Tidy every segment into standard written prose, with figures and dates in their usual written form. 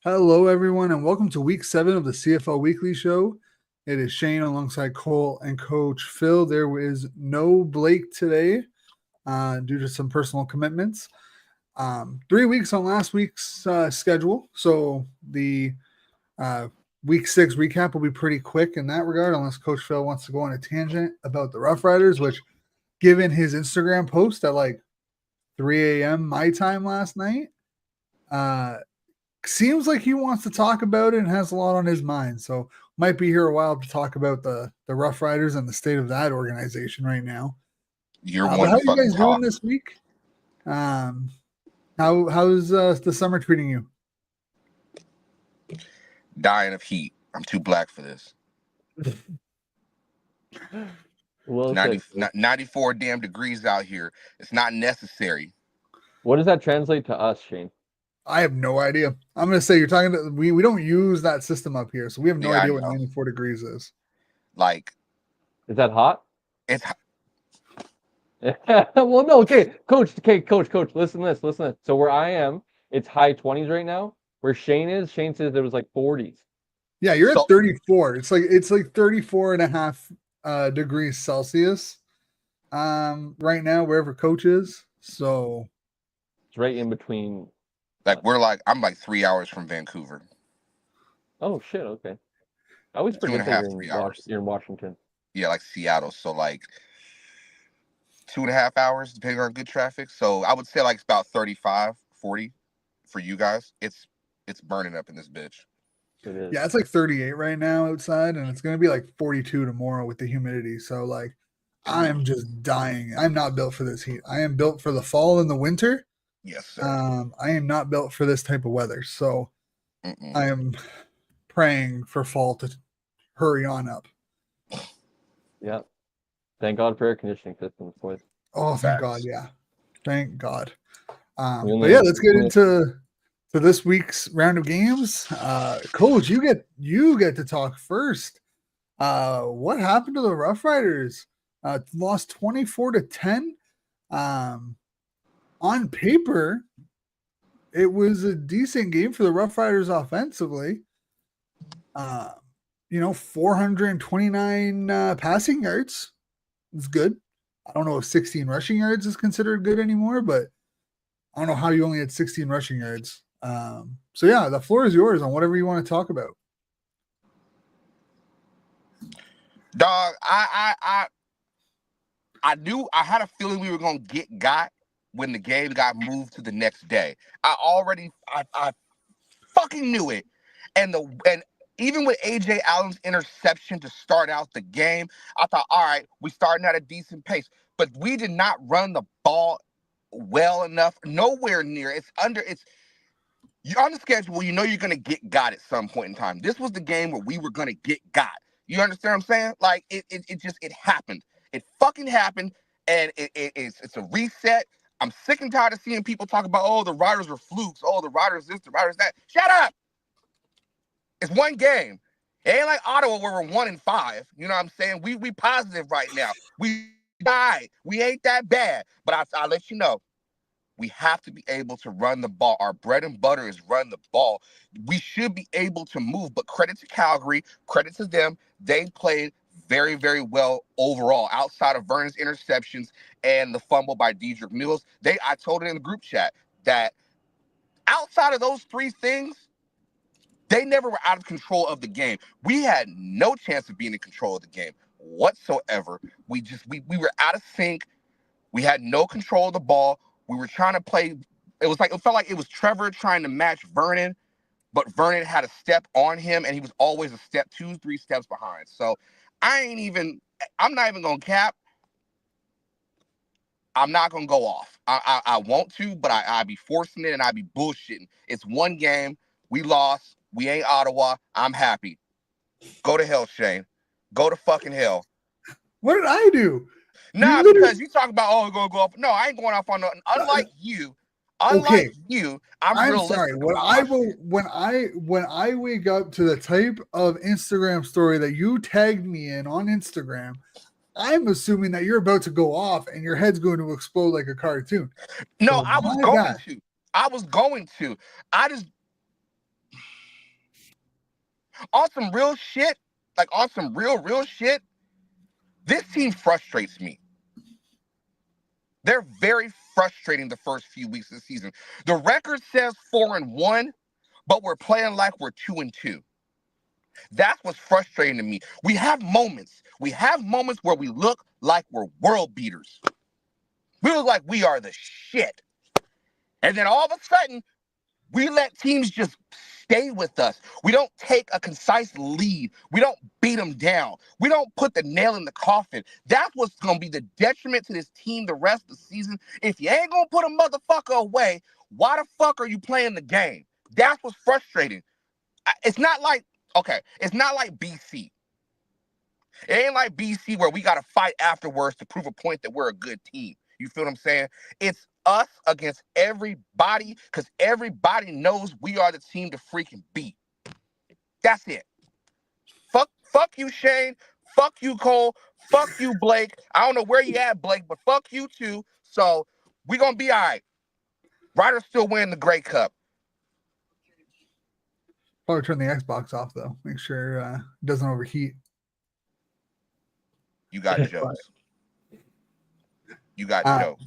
Hello, everyone, and welcome to week 7 of the CFL Weekly Show. It is Shane alongside Cole and Coach Phil. There is no Blake today due to some personal commitments. 3 weeks on last week's schedule, so the week 6 recap will be pretty quick in that regard, unless Coach Phil wants to go on a tangent about the Rough Riders, which, given his Instagram post at like 3 a.m. my time last night, seems like he wants to talk about it and has a lot on his mind. So might be here a while to talk about the Rough Riders and the state of that organization right now. You're But one how to are you guys fucking doing talk. this week? How's the summer treating you? Dying of heat. I'm too black for this. Well 90, said. 94 damn degrees out here. It's not necessary. What does that translate to us, Shane? I have no idea. I'm going to say you're talking to we don't use that system up here, so we have no Yeah, I idea what know. 94 degrees is. Like, Is that hot? it's Well, no. Okay, coach. Listen to this. So where I am, it's high 20s right now. Where Shane says it was like 40s. Yeah, you're So- at 34. It's like 34 and a half degrees Celsius right now, wherever Coach is. So It's right in between. I'm like 3 hours from Vancouver. Oh shit. Okay. I always 2.5, forget that 3 hours. you're in Washington. Yeah, like Seattle. So like 2.5 hours, depending on good traffic. So I would say like it's about 35, 40 for you guys. It's burning up in this bitch. It is. yeah, it's like 38 right now outside, and it's going to be like 42 tomorrow with the humidity. So like, I'm just dying. I'm not built for this heat. I am built for the fall and the winter. Yes, sir. I am not built for this type of weather. So Mm-mm. I am praying for fall to hurry on up. Yeah. Thank God for air conditioning systems, boys. Oh, thank God. Facts. Yeah. Thank God. only- But yeah, let's get we only- into this week's round of games. Coach, you get to talk first. What happened to the Rough Riders? Lost 24-10. On paper, it was a decent game for the Rough Riders offensively. 429 passing yards. It's good. I don't know if 16 rushing yards is considered good anymore, but I don't know how you only had 16 rushing yards. So yeah, the floor is yours on whatever you want to talk about. Dog, I knew, I had a feeling we were gonna get got when the game got moved to the next day. I fucking knew it. And even with AJ Allen's interception to start out the game, I thought, all right, we starting at a decent pace. But we did not run the ball well enough. Nowhere near. You're on the schedule, you know you're gonna get got at some point in time. This was the game where we were gonna get got. You understand what I'm saying? Like it happened. It fucking happened, and it's a reset. I'm sick and tired of seeing people talk about, oh, the Riders were flukes. Oh, the Riders this, the Riders that. Shut up. It's one game. It ain't like Ottawa where we're 1-5. You know what I'm saying? We positive right now. We died. We ain't that bad. But I'll let you know. We have to be able to run the ball. Our bread and butter is run the ball. We should be able to move, but credit to Calgary, credit to them. They played very, very well overall, outside of Vernon's interceptions and the fumble by Dedrick Mills. I told it in the group chat that outside of those three things, they never were out of control of the game. We had no chance of being in control of the game whatsoever. We were out of sync. We had no control of the ball. We were trying to play. It felt like it was Trevor trying to match Vernon, but Vernon had a step on him, and he was always a step 2, 3 steps behind. So I'm not even gonna cap. I'm not gonna go off. I want to, but I be forcing it and I be bullshitting. It's one game. We lost. We ain't Ottawa. I'm happy. Go to hell, Shane. Go to fucking hell. What did I do? Nah, because you talk about, oh, go off. No, I ain't going off on nothing. Unlike you, I'm sorry. When I wake up to the type of Instagram story that you tagged me in on Instagram, I'm assuming that you're about to go off and your head's going to explode like a cartoon. No, So I was going to. I just On some real shit, like on some real shit, this team frustrates me. They're very frustrating the first few weeks of the season. The record says 4-1, but we're playing like we're 2-2. That's what's frustrating to me. We have moments. We have moments where we look like we're world beaters. We look like we are the shit. And then all of a sudden, we let teams just stay with us. We don't take a concise lead. We don't beat them down. We don't put the nail in the coffin. That's what's going to be the detriment to this team the rest of the season. If you ain't going to put a motherfucker away, why the fuck are you playing the game? That's what's frustrating. It's not like BC. It ain't like BC where we got to fight afterwards to prove a point that we're a good team. You feel what I'm saying? It's us against everybody because everybody knows we are the team to freaking beat. That's it. Fuck you, Shane. Fuck you, Cole. Fuck you, Blake. I don't know where you at, Blake, but fuck you too. So we're going to be all right. Riders still win the Grey Cup. Probably turn the Xbox off, though. Make sure it doesn't overheat. You got jokes. You got jokes.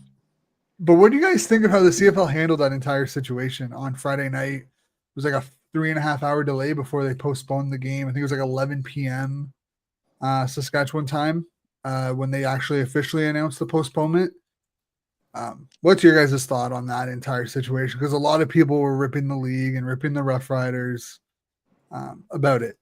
But what do you guys think of how the CFL handled that entire situation on Friday night? It was like a 3.5 hour delay before they postponed the game. I think it was like 11 p.m. Saskatchewan time when they actually officially announced the postponement. What's your guys' thought on that entire situation? Because a lot of people were ripping the league and ripping the Rough Riders about it.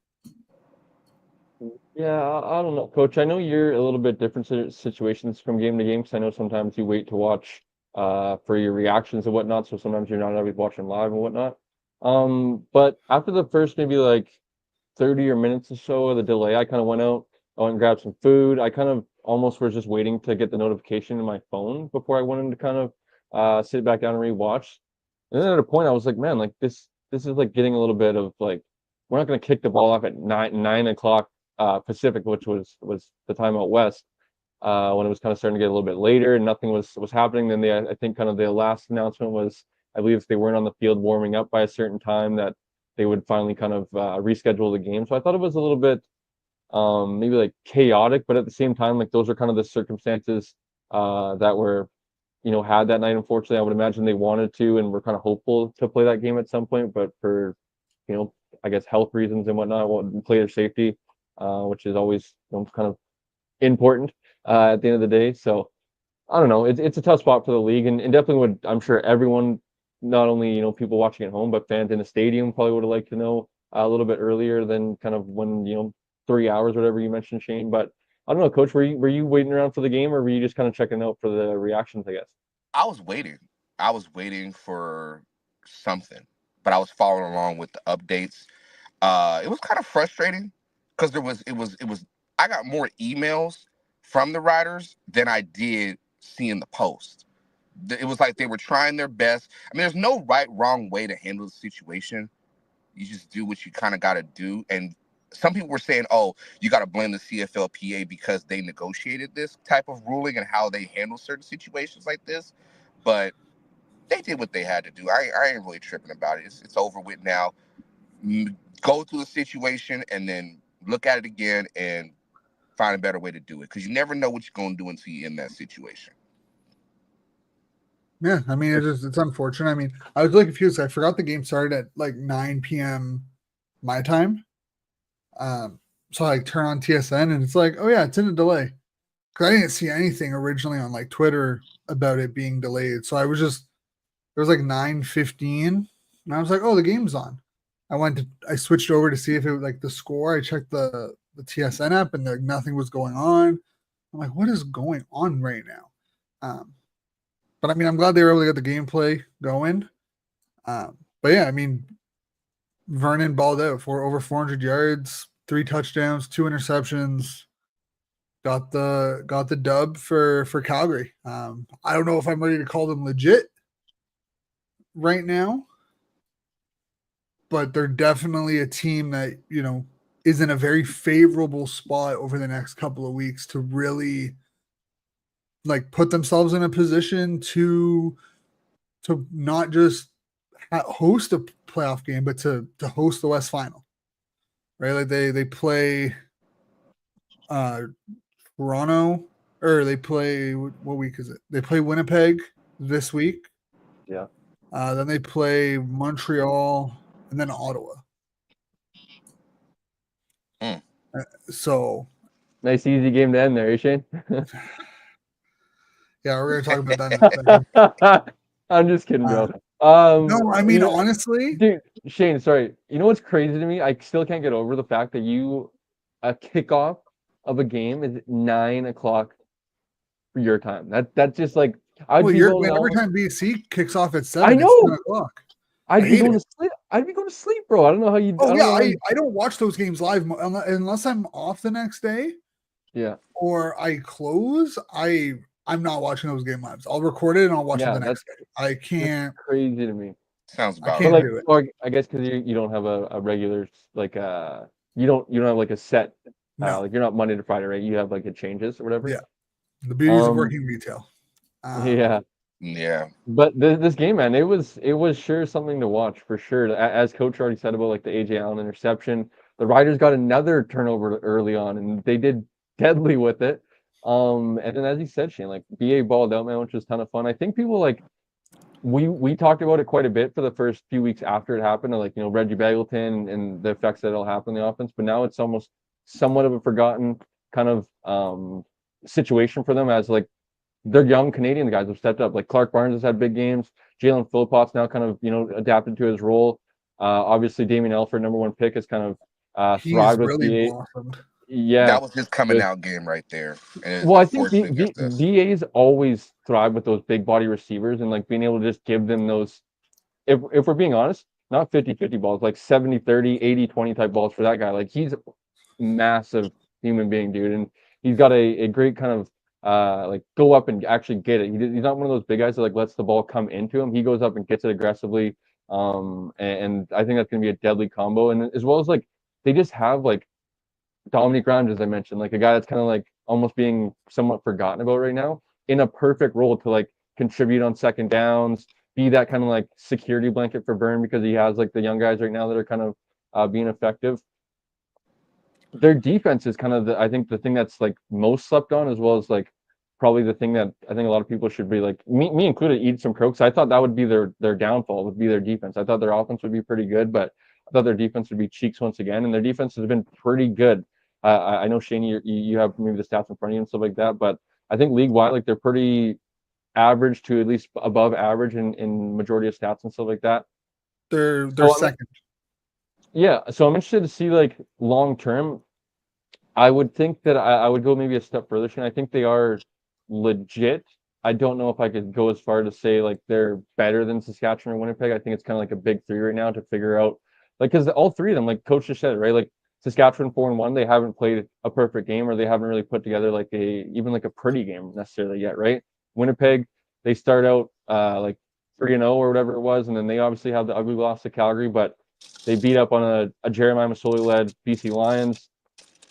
Yeah, I don't know, Coach. I know you're a little bit different situations from game to game because I know sometimes you wait to watch for your reactions and whatnot. So sometimes you're not always watching live and whatnot. But after the first maybe like 30 or minutes or so of the delay, I kind of went out, I went and grabbed some food. I kind of almost was just waiting to get the notification in my phone before I went in to kind of sit back down and rewatch. And then at a point I was like, man, like this is like getting a little bit of like, we're not going to kick the ball off at 9 o'clock Pacific, which was the time out west, when it was kind of starting to get a little bit later and nothing was happening. Then I think kind of the last announcement was, I believe if they weren't on the field warming up by a certain time, that they would finally kind of reschedule the game. So I thought it was a little bit maybe like chaotic, but at the same time, like those are kind of the circumstances that were, had that night. Unfortunately, I would imagine they wanted to and were kind of hopeful to play that game at some point, but for, I guess health reasons and whatnot, player safety, which is always kind of important at the end of the day. So I don't know. It's a tough spot for the league, and definitely would, I'm sure everyone, not only people watching at home, but fans in the stadium probably would have liked to know a little bit earlier than kind of when 3 hours, whatever you mentioned, Shane. But I don't know, Coach. Were you waiting around for the game, or were you just kind of checking out for the reactions? I guess I was waiting. I was waiting for something, but I was following along with the updates. It was kind of frustrating because I got more emails from the Riders than I did seeing the post. It was like they were trying their best. I mean, there's no wrong way to handle the situation. You just do what you kind of got to do. And some people were saying, oh, you got to blame the CFLPA because they negotiated this type of ruling and how they handle certain situations like this. But they did what they had to do. I ain't really tripping about it. It's over with now. Go through the situation and then look at it again and find a better way to do it, because you never know what you're going to do until you're in that situation. Yeah, I mean, it's unfortunate. I mean, I was really confused. I forgot the game started at like 9 p.m. my time. So I turn on TSN and it's like, oh yeah, it's in a delay. Because I didn't see anything originally on like Twitter about it being delayed. So it was like 9:15, and I was like, oh, the game's on. I switched over to see if it was like the score. I checked the TSN app and like nothing was going on. I'm like, what is going on right now? But I mean, I'm glad they were able to get the gameplay going. But yeah, I mean, Vernon balled out for over 400 yards, 3 touchdowns, 2 interceptions. Got the dub for Calgary. I don't know if I'm ready to call them legit right now, but they're definitely a team that is in a very favorable spot over the next couple of weeks to really like put themselves in a position to not just host a playoff game, but to host the West Final. right? Like they play Toronto, or they play, what week is it? They play Winnipeg this week. Yeah. Then they play Montreal and then Ottawa. Mm. So Nice easy game to end there, eh, Shane? yeah, we're gonna talk about that in a second. I'm just kidding, bro. No, I mean, you know, honestly, dude, Shane, sorry. You know what's crazy to me? I still can't get over the fact that a kickoff of a game is 9 o'clock for your time. That's just like I'd well, be going every home. time BC kicks off at I 7, it's know. 10:00. I'd I be hate going it. to sleep. I'd be going to sleep, bro. I don't know how you. I Oh don't yeah, know how you, I don't watch those games live unless I'm off the next day yeah, or I close. I'm not watching those game lives. I'll record it and I'll watch it yeah. the next day. I That's can't. crazy to me. Sounds I about But can't right. like, do it. or I guess because you don't have a regular like you don't have like a set No. like you're not Monday to Friday, right? You have like it changes or whatever. Yeah. The beauties of Um. working retail. Yeah. Yeah. But this game, man, it was sure something to watch for sure. As Coach already said about like the AJ Allen interception, the Riders got another turnover early on, and they did deadly with it. And then as he said, Shane, like BA balled out, man, which was a ton of fun. I think people like we talked about it quite a bit for the first few weeks after it happened, like Reggie Begelton and the effects that it'll have on the offense. But now it's almost somewhat of a forgotten kind of situation for them as like they're young Canadian guys have stepped up. Like Clark Barnes has had big games. Jalen Philpott's now kind of adapted to his role. Obviously, Damien Elford, number one pick, has kind of He's thrived with really BA. blossomed. Yeah. That was his coming out game right there. And Well, I think unfortunately against us. BA's always thrive with those big body receivers and like being able to just give them those. If we're being honest, not 50-50 balls, like 70-30, 80-20 type balls for that guy. Like he's a massive human being, dude, and he's got a great kind of like go up and actually get it. He's not one of those big guys that like lets the ball come into him. He goes up and gets it aggressively. And I think that's gonna be a deadly combo. And as well as like they just have like Dominic Grimes, as I mentioned, like a guy that's kind of like almost being somewhat forgotten about right now, in a perfect role to like contribute on second downs, be that kind of like security blanket for Burn because he has like the young guys right now that are kind of being effective. Their defense is kind of I think the thing that's like most slept on, as well as like probably the thing that I think a lot of people should be like me included eat some croaks. I thought that would be their downfall, would be their defense. I thought their offense would be pretty good, but I thought their defense would be cheeks once again, and their defense has been pretty good. I know Shane, you have maybe the stats in front of you and stuff like that, but I think league wide, like they're pretty average to at least above average in majority of stats and stuff like that. They're So second. yeah, so I'm interested to see like long term. I would think that I would go maybe a step further, Shane. I think they are legit. I don't know if I could go as far to say like they're better than Saskatchewan or Winnipeg. I think it's kind of like a big three right now to figure out, like, because all three of them, like Coach just said it, right? Like Saskatchewan 4-1, they haven't played a perfect game, or they haven't really put together like even like a pretty game necessarily yet, right? Winnipeg, they start out like 3-0 or whatever it was, and then they obviously have the ugly loss to Calgary, but they beat up on a Jeremiah Masoli led BC Lions.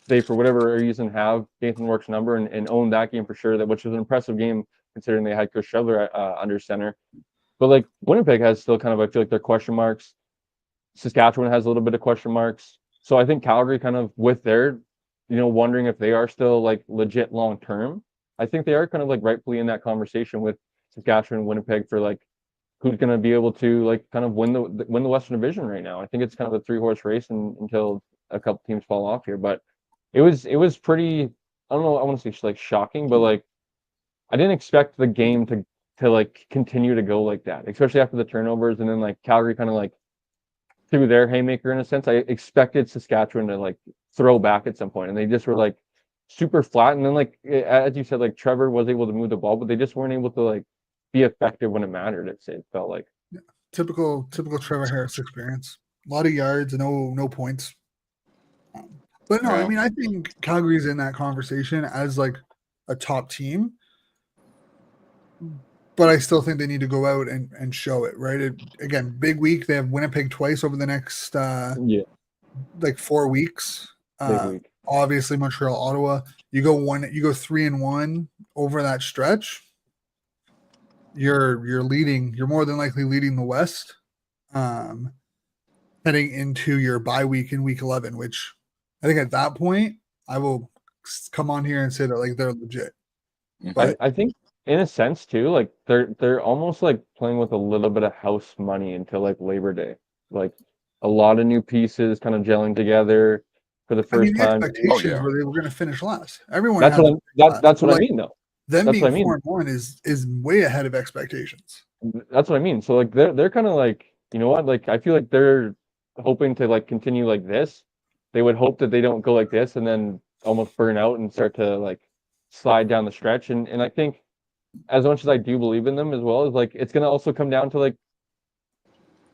They, for whatever reason, have Nathan Work's number and own that game for sure. That which was an impressive game considering they had Chris Shevler under center. But like Winnipeg has still kind of, I feel like they're question marks. Saskatchewan has a little bit of question marks. So I think Calgary kind of with their, wondering if they are still like legit long term. I think they are kind of like rightfully in that conversation with Saskatchewan and Winnipeg for like who's going to be able to like kind of win the Western Division right now. I think it's kind of a 3-horse race until a couple teams fall off here, but it was pretty. I don't know. I want to say like shocking, but like I didn't expect the game to like continue to go like that, especially after the turnovers, and then like Calgary kind of like threw their haymaker in a sense. I expected Saskatchewan to like throw back at some point, and they just were like super flat. And then like as you said, like Trevor was able to move the ball, but they just weren't able to like be effective when it mattered. It felt like Typical Trevor Harris experience. A lot of yards, no points. But no, I Yeah. mean, I think Calgary's in that conversation as like a top team. But I still think they need to go out and show it, right? Again, big week. They have Winnipeg twice over the next yeah, like 4 weeks. big week. Obviously Montreal, Ottawa. You go 3-1 over that stretch. You're leading. You're more than likely leading the West. heading into your bye week in week 11, which I think at that point I will come on here and say that like they're legit. But I think in a sense too, like they're almost like playing with a little bit of house money until like Labor Day. Like a lot of new pieces kind of gelling together for the I mean, first the time. expectations were they were going to finish last. Everyone That's has what that's what I mean though. Them That's being what I mean. 4-1 is way ahead of expectations. That's what I mean. So like they're kind of like, you know what? Like I feel like they're hoping to like continue like this. They would hope that they don't go like this and then almost burn out and start to like slide down the stretch. And I think as much as I do believe in them as well, is like it's gonna also come down to like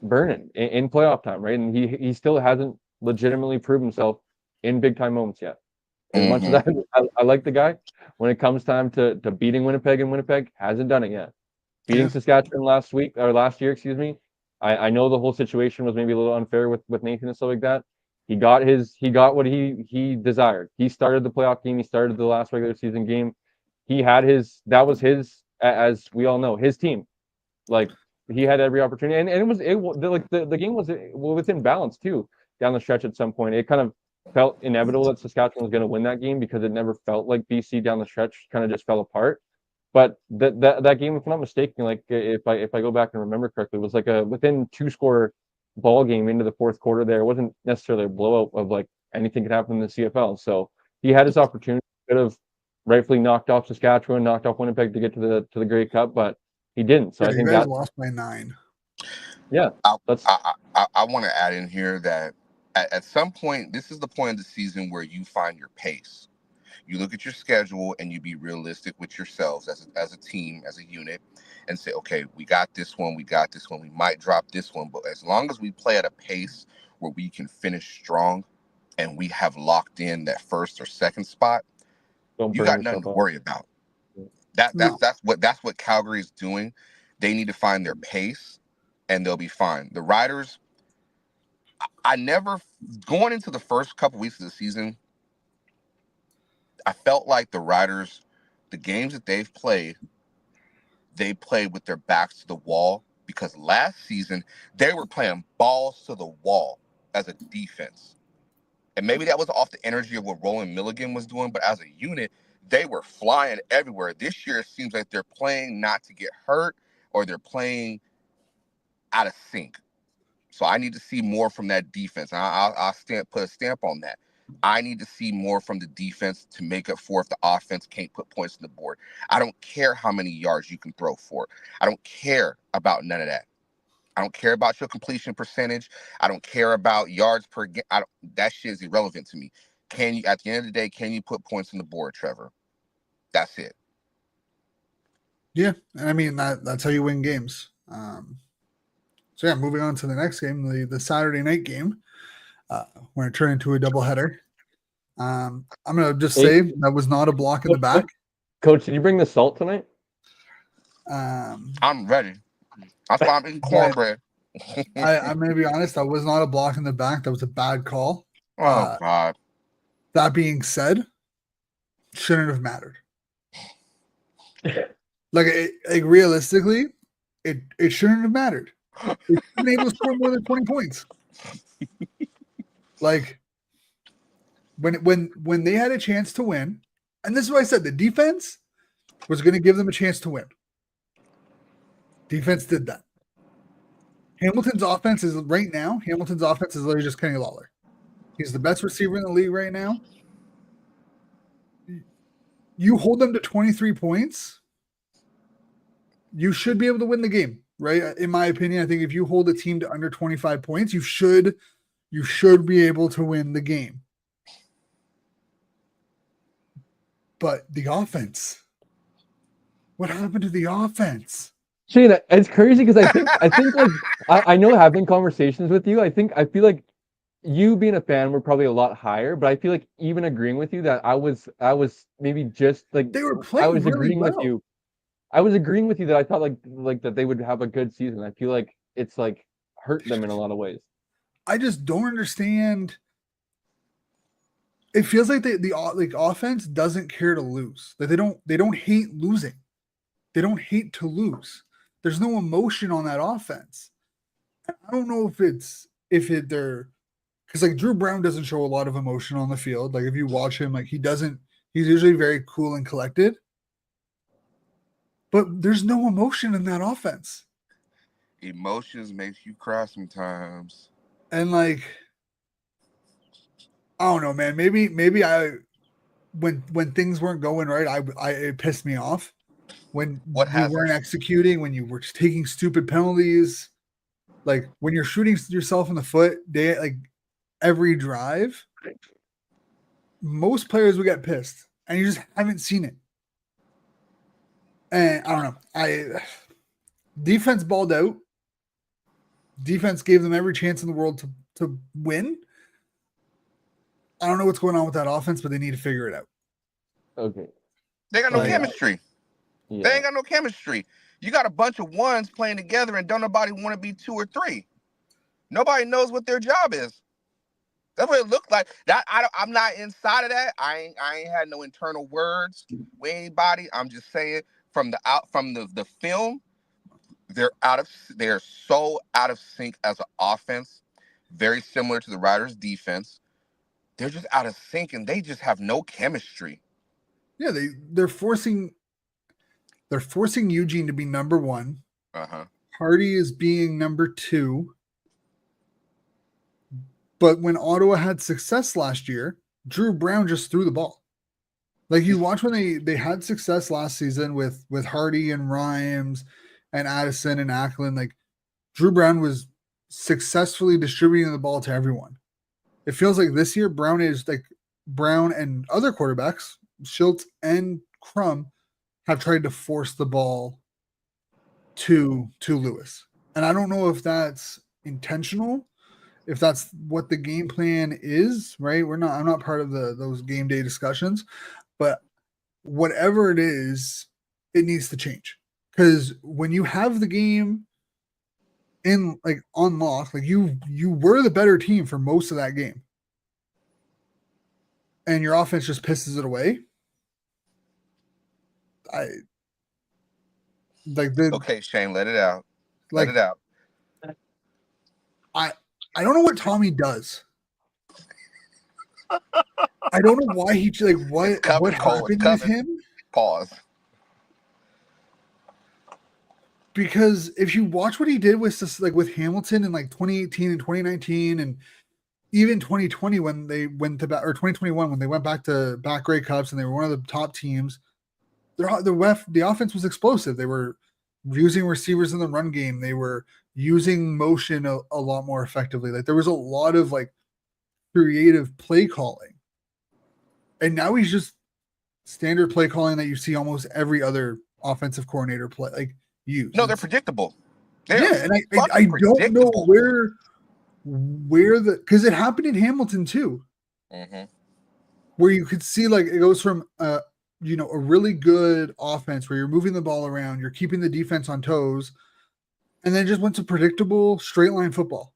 Vernon in playoff time, right? And he still hasn't legitimately proved himself in big time moments yet. As much as I like the guy, when it comes time to beating Winnipeg, and Winnipeg hasn't done it yet. Beating Saskatchewan last year, excuse me. I know the whole situation was maybe a little unfair with Nathan and stuff like that. He got what he desired. He started the playoff game. He started the last regular season game. He had that was his, as we all know, his team. Like he had every opportunity, and the game was within balance too down the stretch. At some point, it kind of felt inevitable that Saskatchewan was going to win that game because it never felt like BC down the stretch kind of just fell apart. But that game, if I'm not mistaken, like if I go back and remember correctly, was like a within 2-score ball game into the fourth quarter. There it wasn't necessarily a blowout of like anything could happen in the CFL. So he had his opportunity, could have rightfully knocked off Saskatchewan, knocked off Winnipeg to get to the Grey Cup, but he didn't. So I think that lost by 9. Yeah, I want to add in here that at some point, this is the point of the season where you find your pace. You look at your schedule and you be realistic with yourselves as a team, as a unit, and say, okay, we got this one, we might drop this one, but as long as we play at a pace where we can finish strong and we have locked in that first or second spot, you got nothing to worry about. That's what Calgary is doing. They need to find their pace and they'll be fine. The Riders, I never, going into the first couple weeks of the season, I felt like the Riders, the games that they played with their backs to the wall, because last season they were playing balls to the wall as a defense. And maybe that was off the energy of what Roland Milligan was doing, but as a unit, they were flying everywhere. This year, it seems like they're playing not to get hurt or they're playing out of sync. So I need to see more from that defense. I'll put a stamp on that. I need to see more from the defense to make up for if the offense can't put points on the board. I don't care how many yards you can throw for. I don't care about none of that. I don't care about your completion percentage. I don't care about yards per game. That shit is irrelevant to me. Can you, at the end of the day, can you put points on the board, Trevor? That's it. Yeah, and I mean that's how you win games. So yeah, moving on to the next game, the Saturday night game, when it turned into a doubleheader. I'm gonna just say that was not a block in the back. Coach, did you bring the salt tonight? I'm ready. That's why I'm eating cornbread. I'm gonna be honest, that was not a block in the back. That was a bad call. Oh God. That being said, shouldn't have mattered. Like realistically, it shouldn't have mattered. They should have been able to score more than 20 points. Like when they had a chance to win, and this is what I said, the defense was going to give them a chance to win. Defense did that. Hamilton's offense is literally just Kenny Lawler. He's the best receiver in the league right now. You hold them to 23 points, you should be able to win the game, right? In my opinion, I think if you hold a team to under 25 points, you should be able to win the game. But the offense, what happened to the offense? Shane, it's crazy because I think like I know having conversations with you, I feel like you being a fan were probably a lot higher, but I feel like even agreeing with you that I was maybe just like they were playing. I was really agreeing well. with you. I was agreeing with you that I thought like that they would have a good season. I feel like it's like hurt them in a lot of ways. I just don't understand. It feels like the offense doesn't care to lose. Like they don't hate losing. They don't hate to lose. There's no emotion on that offense. I don't know if it's they're because like Drew Brown doesn't show a lot of emotion on the field. Like if you watch him, like he's usually very cool and collected. But there's no emotion in that offense. Emotions makes you cry sometimes. And like I don't know, man. Maybe I when things weren't going right, it pissed me off. When What you hasn't? weren't executing, when you were just taking stupid penalties, like when you're shooting yourself in the foot, like every drive, most players would get pissed, and you just haven't seen it. And I don't know. Defense balled out. Defense gave them every chance in the world to win. I don't know what's going on with that offense, but they need to figure it out. Okay. They got no chemistry. Yeah. They ain't got no chemistry. You got a bunch of ones playing together, and don't nobody want to be 2 or 3. Nobody knows what their job is. That's what it looked like. I'm not inside of that. I ain't had no internal words with anybody. I'm just saying from the film, they're so out of sync as an offense, very similar to the Riders' defense. They're just out of sync, and they just have no chemistry. Yeah, they're forcing Eugene to be number 1. Hardy is being number 2. But when Ottawa had success last year, Drew Brown just threw the ball. Like you watch when they had success last season with Hardy and Rhymes and Addison and Ackland, like Drew Brown was successfully distributing the ball to everyone. It feels like this year Brown and other quarterbacks, Schultz and Crum, have tried to force the ball to Lewis. And I don't know if that's intentional, if that's what the game plan is, right? I'm not part of those game day discussions, but whatever it is, it needs to change. Because when you have the game in like on lock, like you were the better team for most of that game, and your offense just pisses it away. Okay, Shane, let it out. Let it out. I don't know what Tommy does. I don't know why he what happened with him. Pause. Because if you watch what he did with this, like with Hamilton in like 2018 and 2019 and even 2020 when they went to or 2021 when they went back to back Grey Cups and they were one of the top teams, the offense was explosive. They were using receivers in the run game. They were using motion a lot more effectively. Like there was a lot of like creative play calling. And now he's just standard play calling that you see almost every other offensive coordinator use. No, they're predictable. And I don't know where because it happened in Hamilton too, where you could see like it goes from a really good offense where you're moving the ball around, you're keeping the defense on toes, and then just went to predictable straight line football.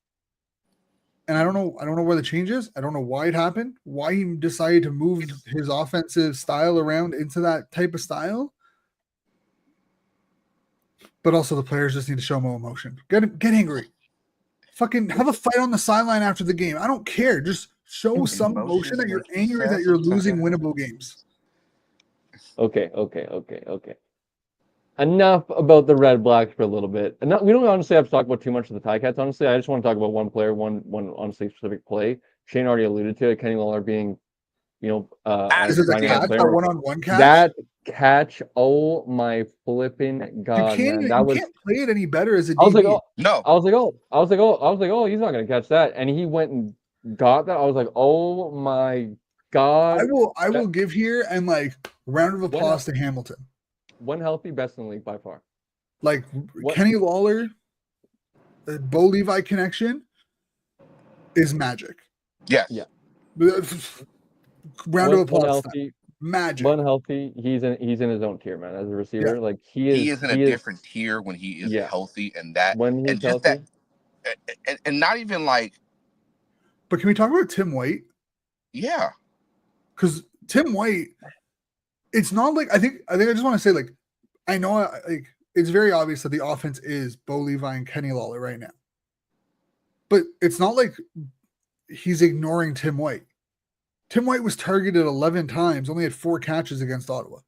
And I don't know where the change is. I don't know why it happened, why he decided to move his offensive style around into that type of style. But also the players just need to show more emotion. Get angry. Fucking have a fight on the sideline after the game. I don't care. Just show some emotion that you're angry that you're losing winnable games. Okay. Enough about the Red Blacks for a little bit. And we don't honestly have to talk about too much of the Ticats, honestly. I just want to talk about one player, one honestly specific play. Shane already alluded to it, Kenny Lawler being, is it the catch, a one-on-one catch? That catch, oh my flipping God, you can't play it any better as a DB. I was like, oh, he's not going to catch that. And he went and got that. I was like, oh my God. I will give here and like round of applause to Hamilton. One healthy, best in the league by far. Like Kenny Lawler, the Bo Levi connection is magic. Yes. Yeah. Round of applause. Magic. One healthy, he's in his own tier, man. As a receiver, like he is in a different tier when he is healthy, and that when he's and just healthy, that, and not even like. But can we talk about Tim White? Yeah, because Tim White, it's not like I think I just want to say like I know like it's very obvious that the offense is Bo Levi and Kenny Lawler right now. But it's not like he's ignoring Tim White. Tim White was targeted 11 times, only had 4 catches against Ottawa.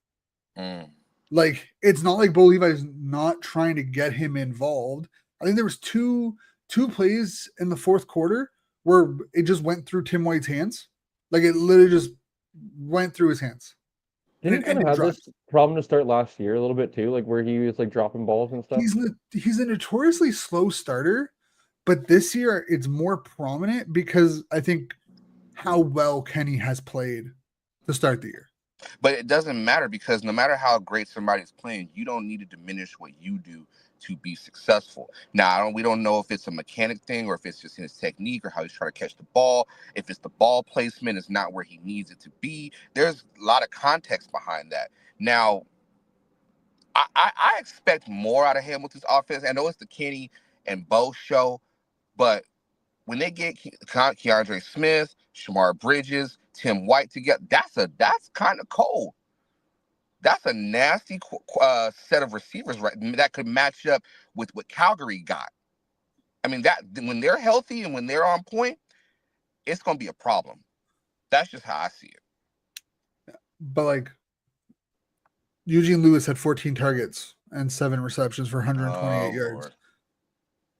Like, it's not like Bo Levi is not trying to get him involved. I think there was two plays in the fourth quarter where it just went through Tim White's hands. Like, it literally just went through his hands. Didn't he kind of have this problem to start last year a little bit too, like where he was like dropping balls and stuff? He's a notoriously slow starter, but this year it's more prominent because I think how well Kenny has played to start the year. But it doesn't matter because no matter how great somebody's playing, you don't need to diminish what you do to be successful. Now, we don't know if it's a mechanic thing or if it's just in his technique or how he's trying to catch the ball. If it's the ball placement is not where he needs it to be. There's a lot of context behind that. Now, I expect more out of him with this offense. I know it's the Kenny and Bo show, but when they get Keandre Smith, Shamar Bridges, Tim White together, that's kind of cold. That's a nasty set of receivers, right? That could match up with what Calgary got. I mean, that when they're healthy and when they're on point, it's going to be a problem. That's just how I see it. But like, Eugene Lewis had 14 targets and 7 receptions for 128 yards. Lord.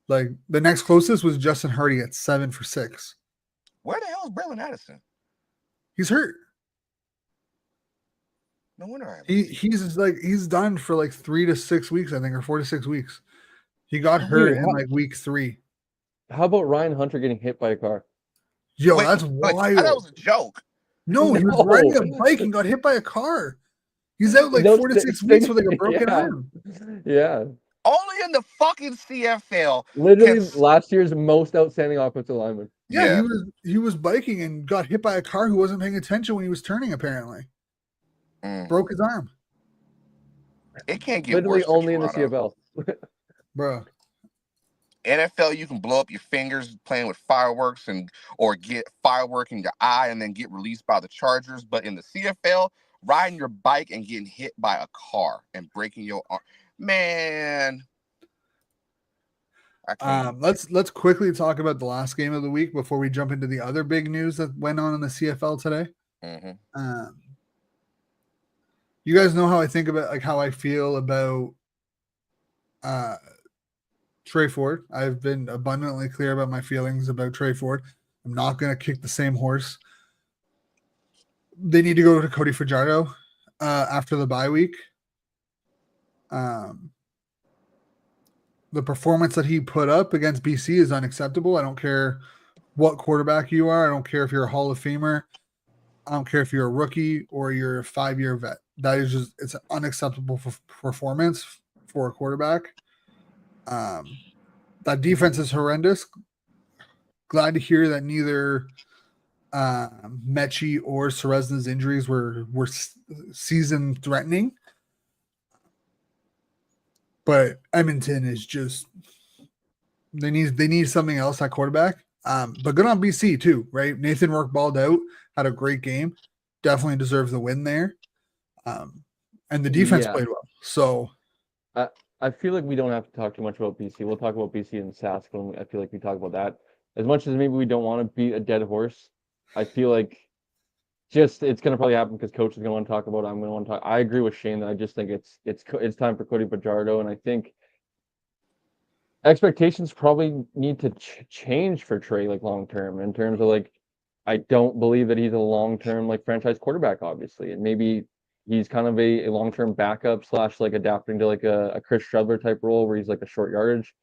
Like, the next closest was Justin Hardy at 7 for 6. Where the hell is Braylon Addison? He's hurt. No wonder. He's done for like 3 to 6 weeks, I think, or 4 to 6 weeks. He got hurt in like week 3. How about Ryan Hunter getting hit by a car? Yo, that's wild. I thought that was a joke. No, he was riding a bike and got hit by a car. He's out like 4 to 6 weeks with like a broken arm. Yeah. Only in the fucking CFL. Literally last year's most outstanding offensive lineman. Yeah, he was biking and got hit by a car who wasn't paying attention when he was turning, apparently. Broke his arm. It can't get literally worse. Only in the CFL. Bro. NFL, you can blow up your fingers playing with fireworks or get firework in your eye and then get released by the Chargers. But in the CFL, riding your bike and getting hit by a car and breaking your arm. Man. Let's quickly talk about the last game of the week before we jump into the other big news that went on in the CFL today. You guys know how I think about, like, how I feel about Trey Ford. I've been abundantly clear about my feelings about Trey Ford. I'm not going to kick the same horse. They need to go to Cody Fajardo after the bye week. The performance that he put up against BC is unacceptable. I don't care what quarterback you are. I don't care if you're a Hall of Famer. I don't care if you're a rookie or you're a 5-year vet. That is just, it's an unacceptable performance for a quarterback. That defense is horrendous. Glad to hear that neither Mechie or Serezna's injuries were season threatening. But Edmonton is just, they need something else at quarterback. But good on BC too, right? Nathan Rourke balled out, had a great game, definitely deserves the win there. And the defense played well. So I feel like we don't have to talk too much about BC. We'll talk about BC and Sask when I feel like we talk about that. As much as maybe we don't want to beat a dead horse, I feel like it's going to probably happen because coach is going to want to talk about it. I'm going to want to talk. I agree with Shane that I just think it's time for Cody Fajardo, and I think expectations probably need to change for Trey, like long term, in terms of like, I don't believe that he's a long term like franchise quarterback, obviously, and maybe he's kind of a long term backup / like adapting to like a Chris Strudler type role where he's like a short yardage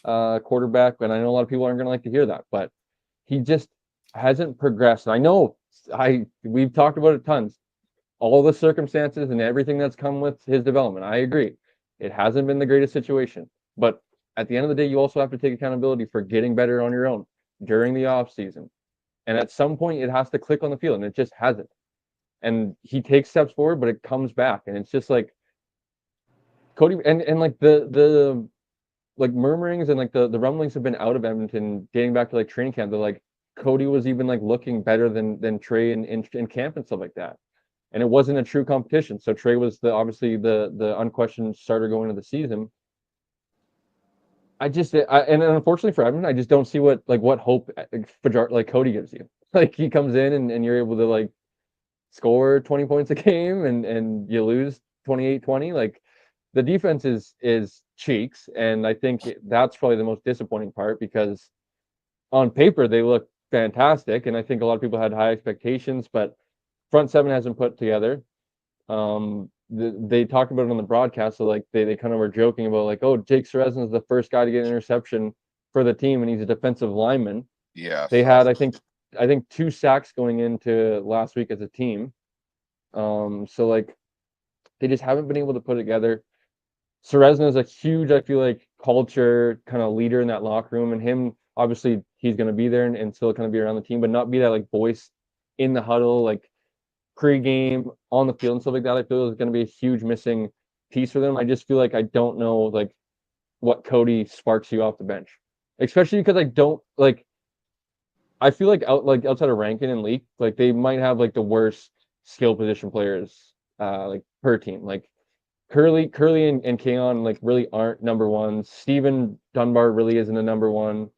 quarterback. And I know a lot of people aren't going to like to hear that, but he just hasn't progressed. And I know we've talked about it tons, all the circumstances and everything that's come with his development. I agree. It hasn't been the greatest situation, but at the end of the day, you also have to take accountability for getting better on your own during the off season. And at some point it has to click on the field, and it just hasn't. And he takes steps forward, but it comes back. And it's just like Cody and like the like murmurings and like the rumblings have been out of Edmonton dating back to like training camp. They're like, Cody was even like looking better than Trey in camp and stuff like that. And it wasn't a true competition. So Trey was obviously the unquestioned starter going into the season. and unfortunately for Edmonton, I just don't see what hope like Cody gives you. Like he comes in and you're able to like score 20 points a game and you lose 28-20. Like the defense is cheeks, and I think that's probably the most disappointing part because on paper they look fantastic, and I think a lot of people had high expectations, but front seven hasn't put together. They talked about it on the broadcast, so like they kind of were joking about like, oh, Jake Serezin is the first guy to get an interception for the team, and he's a defensive lineman. Yeah. They had I think 2 sacks going into last week as a team. So like they just haven't been able to put it together. Serezin is a huge, I feel like, culture kind of leader in that locker room, and him obviously he's going to be there and still kind of be around the team, but not be that like voice in the huddle, like pre-game on the field and stuff like that. I feel is going to be a huge missing piece for them. I just feel like I don't know like what Cody sparks you off the bench, especially because I don't like. I feel like outside of Rankin and Leak, like they might have like the worst skill position players like per team. Like Curly and Keon like really aren't number ones. Steven Dunbar really isn't a number one.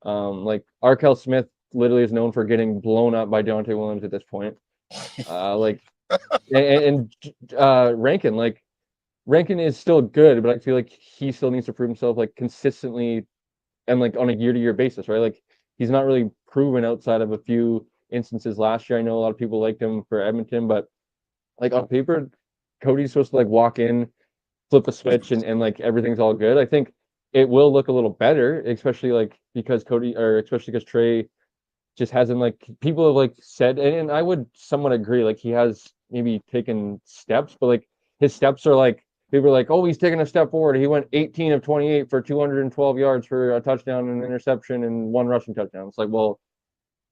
Like Arkell Smith literally is known for getting blown up by Deontay Williams at this point. Like Rankin, like Rankin is still good, but I feel like he still needs to prove himself like consistently and like on a year-to-year basis, right? Like he's not really proven outside of a few instances last year. I know a lot of people liked him for Edmonton, but like on paper, Cody's supposed to like walk in, flip a switch, and like everything's all good. I think it will look a little better, especially like because especially because Trey just hasn't like people have like said, and I would somewhat agree, like he has maybe taken steps, but like his steps are like people are like, oh, he's taking a step forward. He went 18 of 28 for 212 yards for a touchdown and an interception and 1 rushing touchdown. It's like, well,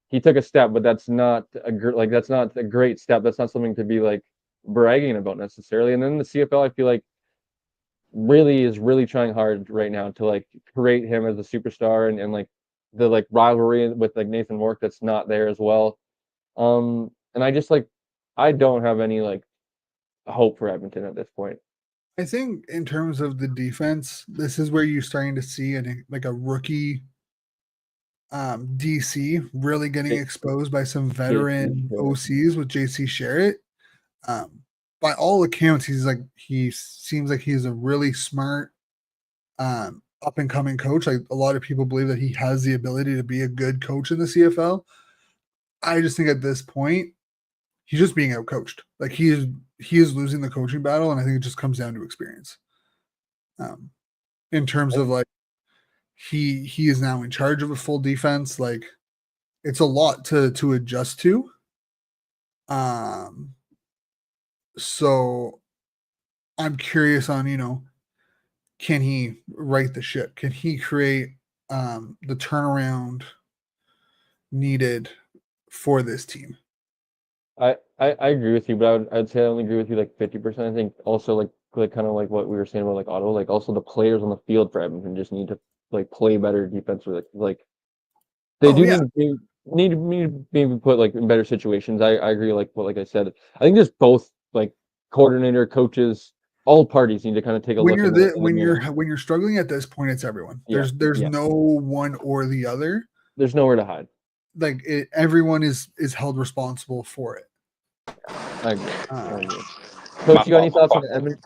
he took a step, but that's not that's not a great step. That's not something to be like bragging about necessarily. And then the CFL, I feel like really trying hard right now to like create him as a superstar and like the like rivalry with like Nathan Rourke that's not there as well. And I just like I don't have any like hope for Edmonton at this point. I think in terms of the defense, this is where you're starting to see a rookie DC really getting exposed by some veteran OCs with JC Sherritt. By all accounts, he seems like he's a really smart up and coming coach. Like a lot of people believe that he has the ability to be a good coach in the CFL. I just think at this point, he's just being outcoached. Like he is losing the coaching battle, and I think it just comes down to experience. In terms of like he is now in charge of a full defense. Like it's a lot to adjust to. So I'm curious on, can he right the ship? Can he create the turnaround needed for this team? I agree with you, but I'd say I only agree with you like 50%. I think also like kind of like what we were saying about like Ottawa, like also the players on the field for Edmonton just need to like play better defensively. Like they need to maybe put like in better situations. I agree. Like I said, I think just both like coordinator, coaches, all parties need to kind of take a look. When you're struggling at this point, it's everyone. There's no one or the other. There's nowhere to hide. Like everyone is held responsible for it. I agree. Coach, you got any thoughts on Edmonton?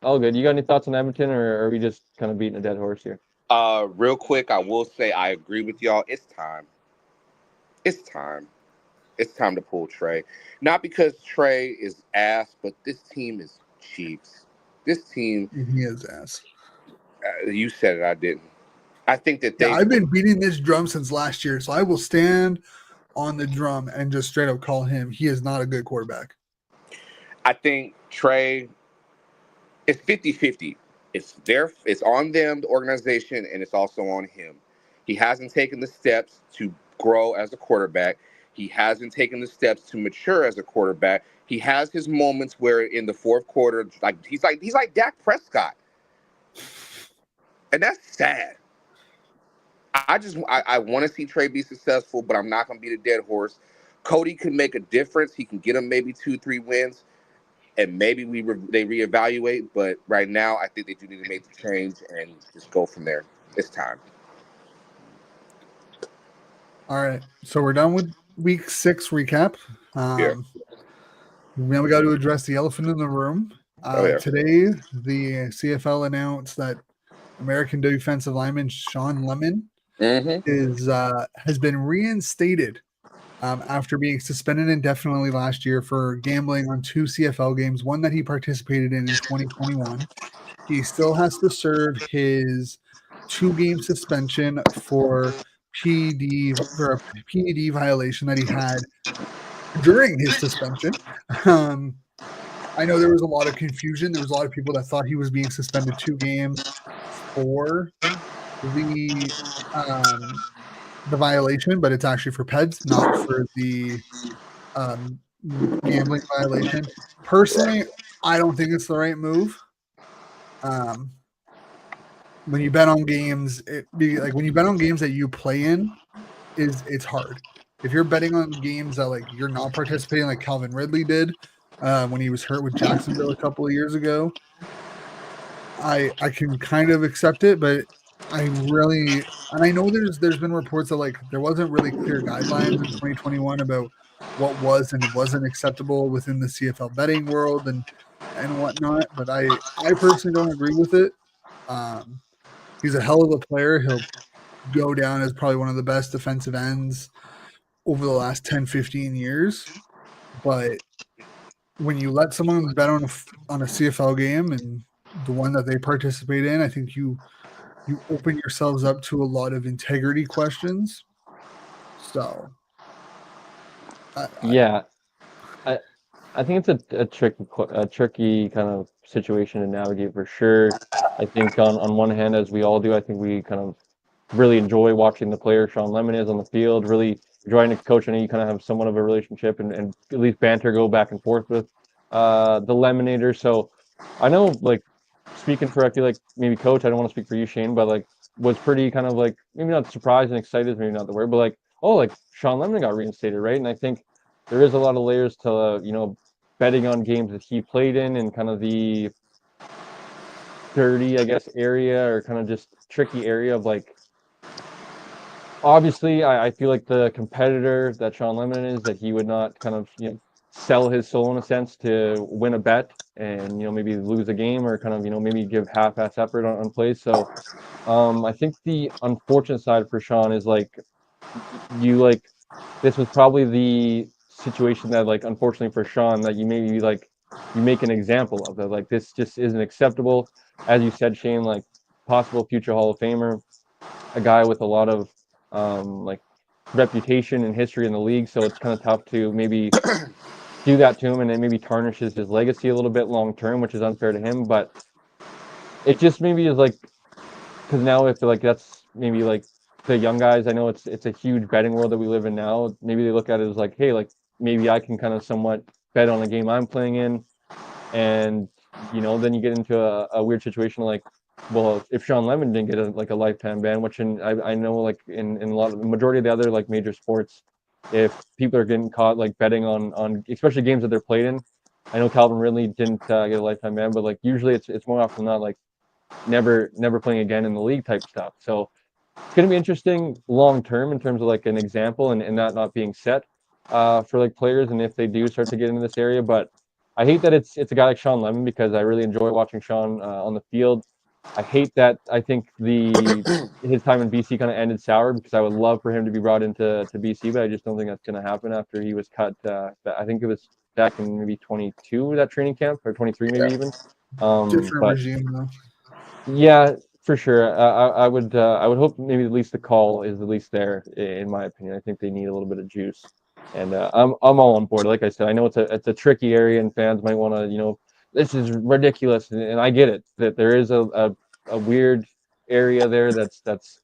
All good. You got any thoughts on Edmonton, or are we just kind of beating a dead horse here? Real quick, I will say I agree with y'all. It's time. It's time. It's time to pull Trey. Not because Trey is ass, but this team is Chiefs. This team. He is ass. You said it. I didn't. I think that I've been beating this drum since last year, so I will stand on the drum and just straight up call him. He is not a good quarterback. I think Trey is 50-50. It's on them, the organization, and it's also on him. He hasn't taken the steps to grow as a quarterback. He hasn't taken the steps to mature as a quarterback. He has his moments where in the fourth quarter, he's like Dak Prescott. And that's sad. I want to see Trey be successful, but I'm not going to be the dead horse. Cody can make a difference. He can get him maybe 2-3 wins, and maybe they reevaluate. But right now, I think they do need to make the change and just go from there. It's time. All right, so we're done with week 6 recap. Yeah. Now we got to address the elephant in the room. Yeah. Today, the CFL announced that American defensive lineman Sean Lemon has been reinstated after being suspended indefinitely last year for gambling on 2 CFL games, one that he participated in 2021. He still has to serve his 2-game suspension for a PED violation that he had during his suspension. I know there was a lot of confusion. There was a lot of people that thought he was being suspended 2 games for the violation, but it's actually for PEDs, not for the gambling violation. Personally, I don't think it's the right move. When you bet on games, when you bet on games that you play in, it's hard. If you're betting on games that like you're not participating, like Calvin Ridley did when he was hurt with Jacksonville a couple of years ago, I can kind of accept it, but I know there's been reports that like there wasn't really clear guidelines in 2021 about what was and wasn't acceptable within the CFL betting world and whatnot. But I personally don't agree with it. He's a hell of a player. He'll go down as probably one of the best defensive ends over the last 10, 15 years. But when you let someone bet on a CFL game and the one that they participate in, I think you open yourselves up to a lot of integrity questions. So, Yeah, I think it's a tricky kind of situation to navigate for sure. I think on one hand, as we all do, I think we kind of really enjoy watching the player Sean Lemon is on the field, really enjoying the coach. I know you kind of have somewhat of a relationship and at least banter go back and forth with the Lemonator. So I know, like, speaking for, I feel like maybe coach, I don't want to speak for you, Shane, but like was pretty kind of like maybe not surprised and excited is maybe not the word, but like, oh, like Sean Lemon got reinstated, right? And I think there is a lot of layers to betting on games that he played in and kind of the dirty, I guess, area or kind of just tricky area of like, obviously, I feel like the competitor that Sean Lemon is, that he would not kind of, sell his soul in a sense to win a bet and, maybe lose a game or kind of, maybe give half-ass effort on plays. So I think the unfortunate side for Sean is like, this was probably the situation that like, unfortunately for Sean, that you maybe like, you make an example of that. Like, this just isn't acceptable. As you said, Shane, like possible future Hall of Famer, a guy with a lot of like reputation and history in the league, so it's kind of tough to maybe do that to him, and it maybe tarnishes his legacy a little bit long term, which is unfair to him. But it just maybe is like, because now if like that's maybe like the young guys, I know it's a huge betting world that we live in now. Maybe they look at it as like, hey, like maybe I can kind of somewhat bet on a game I'm playing in, and then you get into a weird situation like, well, if Sean Lemon didn't get a lifetime ban, which I know like in a lot of the majority of the other like major sports, if people are getting caught like betting on especially games that they're played in, I know Calvin Ridley didn't get a lifetime ban, but like usually it's more often than not like never playing again in the league type stuff. So it's going to be interesting long term in terms of like an example and that not being set for like players, and if they do start to get into this area. But I hate that it's a guy like Sean Lemon, because I really enjoy watching Sean on the field. I hate that I think his time in BC kind of ended sour, because I would love for him to be brought into BC, but I just don't think that's going to happen after he was cut. I think it was back in maybe 22, that training camp, or 23 maybe even. different But regime though. yeah, for sure. I would hope maybe at least the call is at least there, in my opinion. I think they need a little bit of juice, and I'm all on board. Like I said, I know it's a tricky area, and fans might want to, this is ridiculous, and I get it that there is a weird area there that's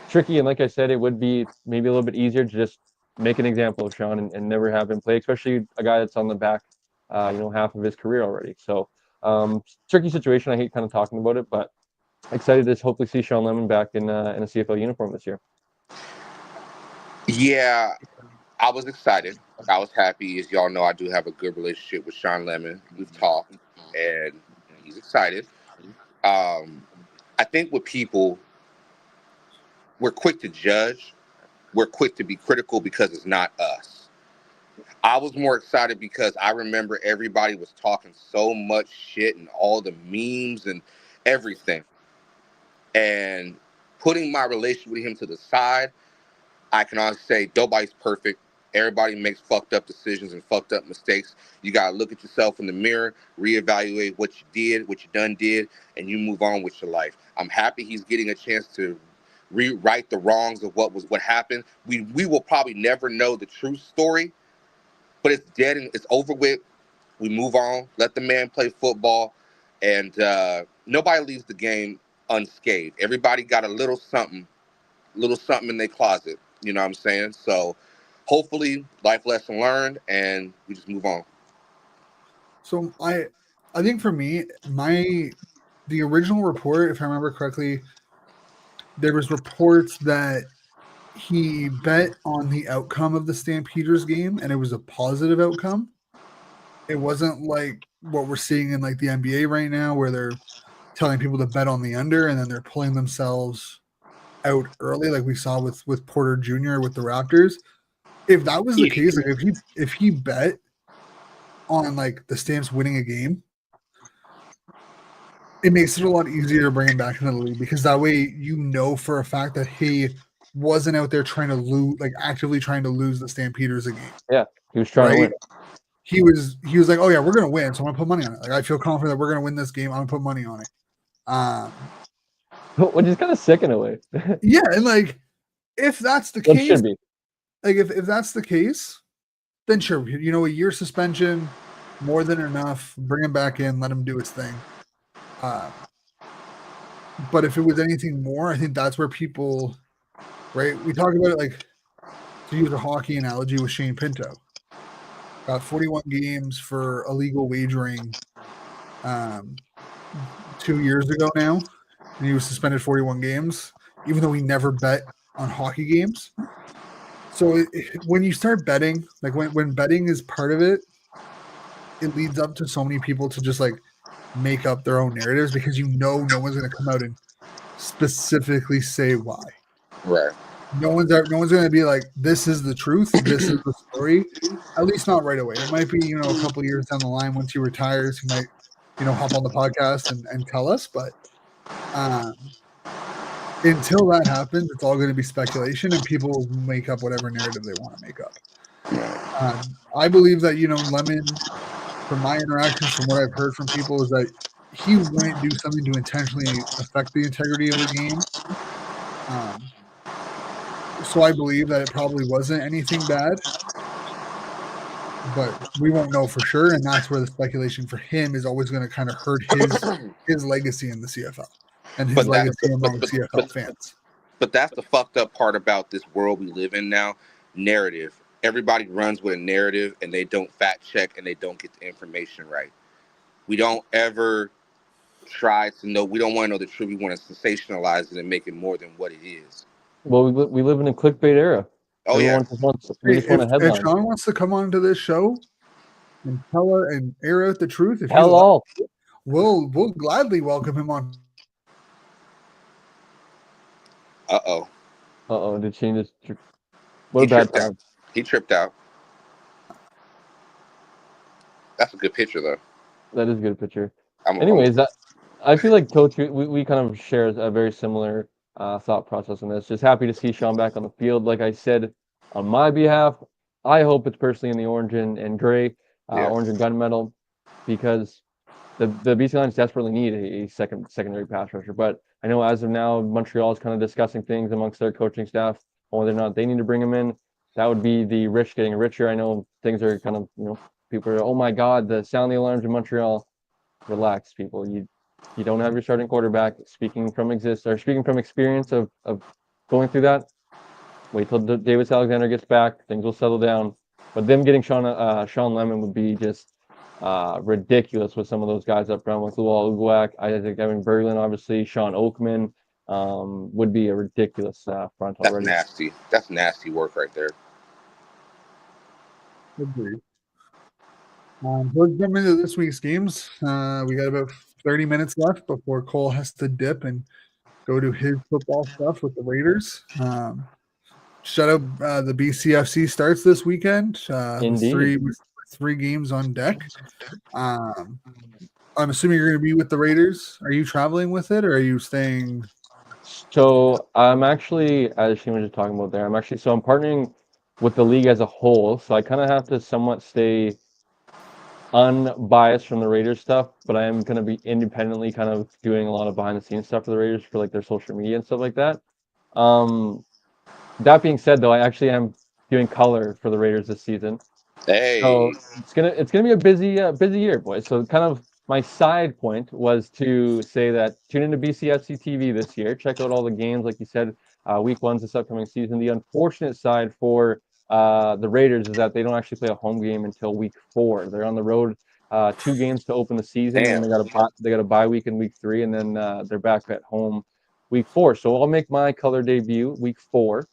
tricky, and like I said, it would be maybe a little bit easier to just make an example of Sean and never have him play, especially a guy that's on the back, half of his career already. So tricky situation. I hate kind of talking about it, but excited to hopefully see Sean Lemon back in a CFL uniform this year. Yeah, I was excited. I was happy. As y'all know, I do have a good relationship with Sean Lemon. We've talked, and he's excited. I think with people, we're quick to judge. We're quick to be critical because it's not us. I was more excited because I remember everybody was talking so much shit and all the memes and everything. And putting my relationship with him to the side, I can honestly say nobody's perfect. Everybody makes fucked up decisions and fucked up mistakes. You got to look at yourself in the mirror, reevaluate what you did, what you done did, and you move on with your life. I'm happy he's getting a chance to rewrite the wrongs of what happened. We will probably never know the true story, but it's dead and it's over with. We move on. Let the man play football, and nobody leaves the game unscathed. Everybody got a little something in their closet. You know what I'm saying? So hopefully, life lesson learned, and we just move on. So I think for me, the original report, if I remember correctly, there was reports that he bet on the outcome of the Stampeders game, and it was a positive outcome. It wasn't like what we're seeing in like the NBA right now, where they're telling people to bet on the under, and then they're pulling themselves out early, like we saw with Porter Jr. with the Raptors. If that was the case, like if he bet on like the Stamps winning a game, it makes it a lot easier to bring him back into the league, because that way you know for a fact that he wasn't out there trying to lose, like actively trying to lose the Stampeders a game. Yeah, he was trying to win. He was like, oh yeah, we're gonna win, so I'm gonna put money on it. Like I feel confident that we're gonna win this game. I'm gonna put money on it. Which is kind of sick in a way. Yeah, and like if that's the It case, should be. like if that's the case, then sure, you know, a year suspension, more than enough. Bring him back in, let him do his thing. But if it was anything more, I think that's where people, right? We talk about it like, to use a hockey analogy with Shane Pinto. Got 41 games for illegal wagering 2 years ago now, and he was suspended 41 games, even though he never bet on hockey games. So when you start betting, like when betting is part of it, it leads up to so many people to just like make up their own narratives, because you know no one's going to come out and specifically say why. Right. No one's going to be like, this is the truth, this is the story. At least not right away. It might be, you know, a couple years down the line once he retires, he might, you know, hop on the podcast and tell us. But until that happens, it's all going to be speculation, and people will make up whatever narrative they want to make up. I believe that, you know, Lemon, from my interactions, from what I've heard from people, is that he wouldn't do something to intentionally affect the integrity of the game. So I believe that it probably wasn't anything bad, but we won't know for sure, and that's where the speculation for him is always going to kind of hurt his legacy in the CFL and his legacy among CFL fans. But that's the fucked up part about this world we live in now. Narrative. Everybody runs with a narrative, and they don't fact check, and they don't get the information right. We don't ever try to know. We don't want to know the truth. We want to sensationalize it and make it more than what it is. Well, we live in a clickbait era. Oh, Everyone just wants a headline. If Sean wants to come onto this show and tell her and air out the truth, we'll gladly welcome him on. Uh-oh. Did Shane just... What a bad time. He tripped out. That's a good picture, though. That is a good picture. Anyways, I feel like, Coach, we kind of share a very similar thought process on this. Just happy to see Sean back on the field. Like I said, on my behalf, I hope it's personally in the orange and gray, orange and gunmetal, because the BC Lions desperately need a secondary pass rusher. But I know as of now, Montreal is kind of discussing things amongst their coaching staff on whether or not they need to bring him in. That would be the rich getting richer. I know things are kind of, you know, people are, oh my God, sound the alarms in Montreal. Relax, people. You don't have your starting quarterback. Speaking from experience of going through that, wait till Davis Alexander gets back. Things will settle down. But them getting Sean Lemon would be just ridiculous with some of those guys up front, with Luol Uguak, Isaac Devin Berglund, obviously Sean Oakman. Would be a ridiculous front already. That's nasty. That's nasty work right there. Agreed. Let's jump into this week's games. We got about 30 minutes left before Cole has to dip and go to his football stuff with the Raiders. Shout out the BCFC starts this weekend. Indeed. With three games on deck. I'm assuming you're going to be with the Raiders. Are you traveling with it, or are you staying? So I'm actually, as Shane was just talking about there, I'm partnering with the league as a whole. So I kind of have to somewhat stay unbiased from the Raiders stuff, but I am going to be independently kind of doing a lot of behind the scenes stuff for the Raiders for like their social media and stuff like that. That being said, though, I actually am doing color for the Raiders this season. Hey, So it's gonna be a busy year, boys. So kind of my side point was to say that tune into BCFC TV this year. Check out all the games, like you said, week one's this upcoming season. The unfortunate side for the Raiders is that they don't actually play a home game until week 4. They're on the road 2 games to open the season, and damn. they got a bye week in week 3, and then they're back at home week 4. So I'll make my color debut week 4,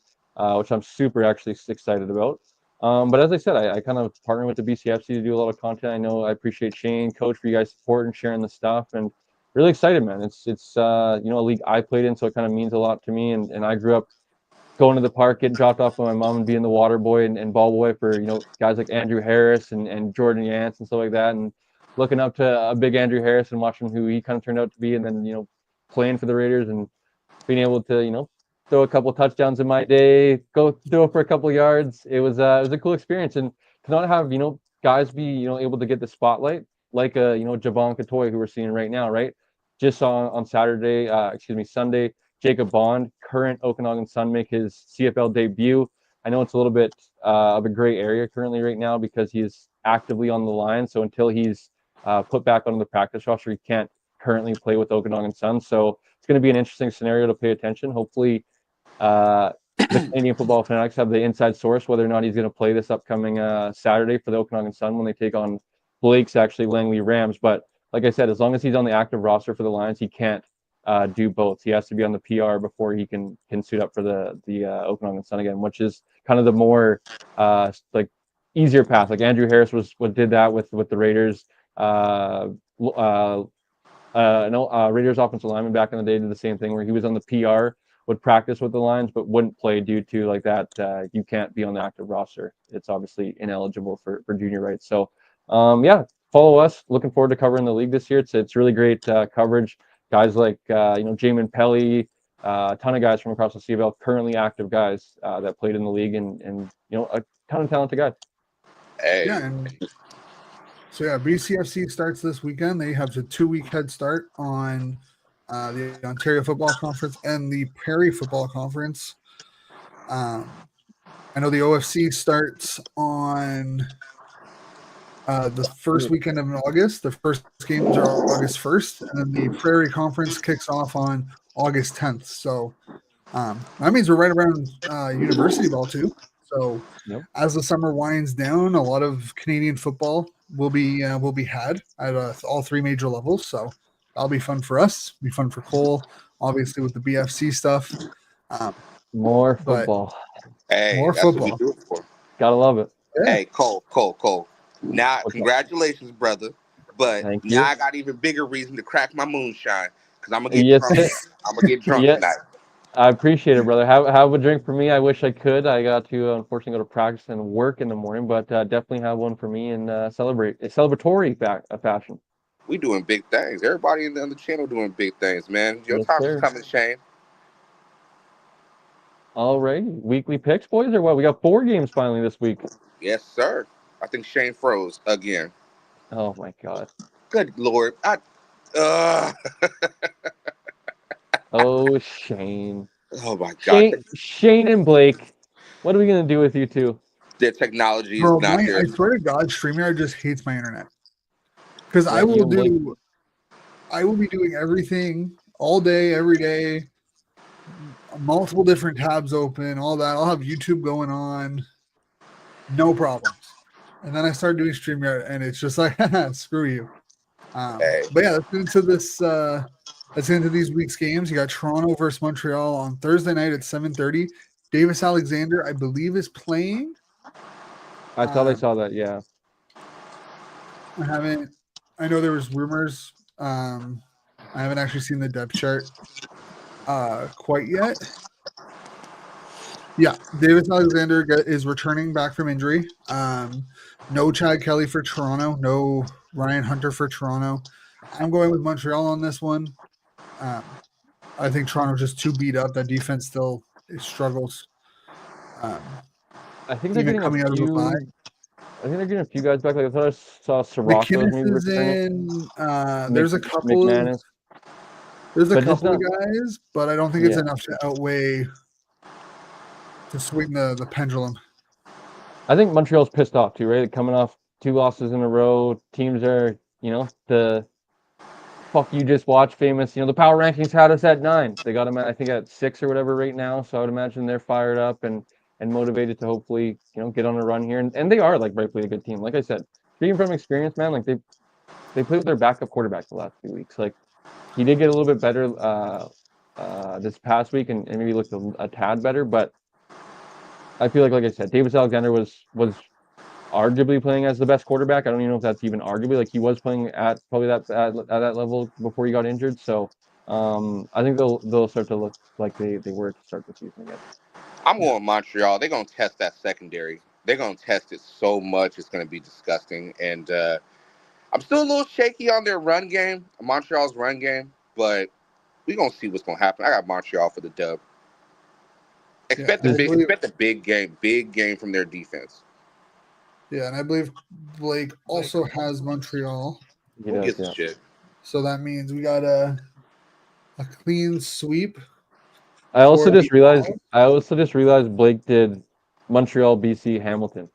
which I'm super actually excited about. But as I said, I kind of partner with the BCFC to do a lot of content. I know I appreciate Shane, Coach, for you guys' support and sharing the stuff, and really excited, man. It's a league I played in, so it kind of means a lot to me. And I grew up going to the park, getting dropped off by my mom, and being the water boy and ball boy for guys like Andrew Harris and Jordan Yance and stuff like that, and looking up to a big Andrew Harris and watching who he kind of turned out to be, and then playing for the Raiders and being able to throw a couple touchdowns in my day, go throw for a couple yards. It was a cool experience, and to not have guys be able to get the spotlight like Javon Katoy, who we're seeing right now, right? Just on Saturday, Sunday, Jacob Bond, current Okanagan Sun, make his CFL debut. I know it's a little bit of a gray area currently right now because he's actively on the line. So until he's put back on the practice roster, he can't currently play with Okanagan Sun. So it's going to be an interesting scenario to pay attention. Hopefully, the Canadian Football Fanatics have the inside source whether or not he's going to play this upcoming Saturday for the Okanagan Sun when they take on Blake's Langley Rams. But like I said, as long as he's on the active roster for the Lions, he can't do both. He has to be on the PR before he can suit up for the Okanagan Sun again, which is kind of the more easier path. Like Andrew Harris did that with the Raiders. Raiders offensive lineman back in the day did the same thing where he was on the PR, would practice with the Lions, but wouldn't play due to that you can't be on the active roster. It's obviously ineligible for junior rights. So follow us. Looking forward to covering the league this year. It's really great coverage. Guys like Jamin Pelly, a ton of guys from across the CFL, currently active guys that played in the league, and a ton of talented guys. Hey. Yeah, BCFC starts this weekend. They have a 2-week head start on the Ontario Football Conference and the Prairie Football Conference. I know the OFC starts on the first weekend of August. The first games are August 1st, and then the Prairie Conference kicks off on August 10th. So that means we're right around university ball too. So as the summer winds down, a lot of Canadian football will be had at all 3 major levels. So that'll be fun for us. Be fun for Cole, obviously with the BFC stuff. More football. More football. What we do it for. Gotta love it. Yeah. Hey, Cole. Now, congratulations, brother. But now I got even bigger reason to crack my moonshine because I'm gonna get drunk. I'm gonna get drunk tonight. I appreciate it, brother. Have a drink for me. I wish I could. I got to unfortunately go to practice and work in the morning, but definitely have one for me and celebrate a celebratory fashion. We doing big things. Everybody on the channel doing big things, man. Your time is coming, Shane. All right, weekly picks, boys, or what? We got 4 games finally this week. Yes, sir. I think Shane froze again. Oh my God. Good Lord. Oh, Shane. Oh my God. Shane and Blake. What are we gonna do with you two? Their technology is not there. I swear to God, StreamYard just hates my internet. Because I will be doing everything all day, every day, multiple different tabs open, all that. I'll have YouTube going on, no problems. And then I start doing StreamYard, and it's just like, screw you. But yeah, let's get into this. Let's get into these week's games. You got Toronto versus Montreal on Thursday night at 7:30. Davis Alexander, I believe, is playing. I thought I saw that. Yeah. I know there was rumors. I haven't actually seen the depth chart. quite yet. Yeah, Davis Alexander is returning back from injury. No Chad Kelly for Toronto. No Ryan Hunter for Toronto. I'm going with Montreal on this one. I think Toronto's just too beat up. That defense still struggles. I think they're Even getting coming out of a bye. I think they're getting a few guys back. Like I thought I saw Sirocco's McKinnis maybe is returning. in. There's a couple of McManus. there's a But just couple of not- guys, but I don't think it's Yeah. enough to outweigh to swing the pendulum. I think Montreal's pissed off too, right? Coming off 2 losses in a row. Teams are, the fuck you just watch famous. The power rankings had us at 9. They got them, I think, at 6 or whatever right now. So I would imagine they're fired up and motivated to hopefully, get on a run here. And they are like rightfully a good team. Like I said, speaking from experience, man, like they played with their backup quarterback the last few weeks. Like he did get a little bit better this past week and maybe looked a tad better, but I feel like I said, Davis Alexander was arguably playing as the best quarterback. I don't even know if that's even arguably. Like he was playing at probably at that level before he got injured. So I think they'll start to look like they were to start the season again. I'm going Montreal. They're going to test that secondary. They're going to test it so much it's going to be disgusting. And I'm still a little shaky on their run game, Montreal's run game, but we're going to see what's going to happen. I got Montreal for the dub. Expect the big game from their defense. Yeah, and I believe Blake also has Montreal. Who gives a shit? So that means we got a clean sweep. I also just realized Blake did Montreal, BC, Hamilton,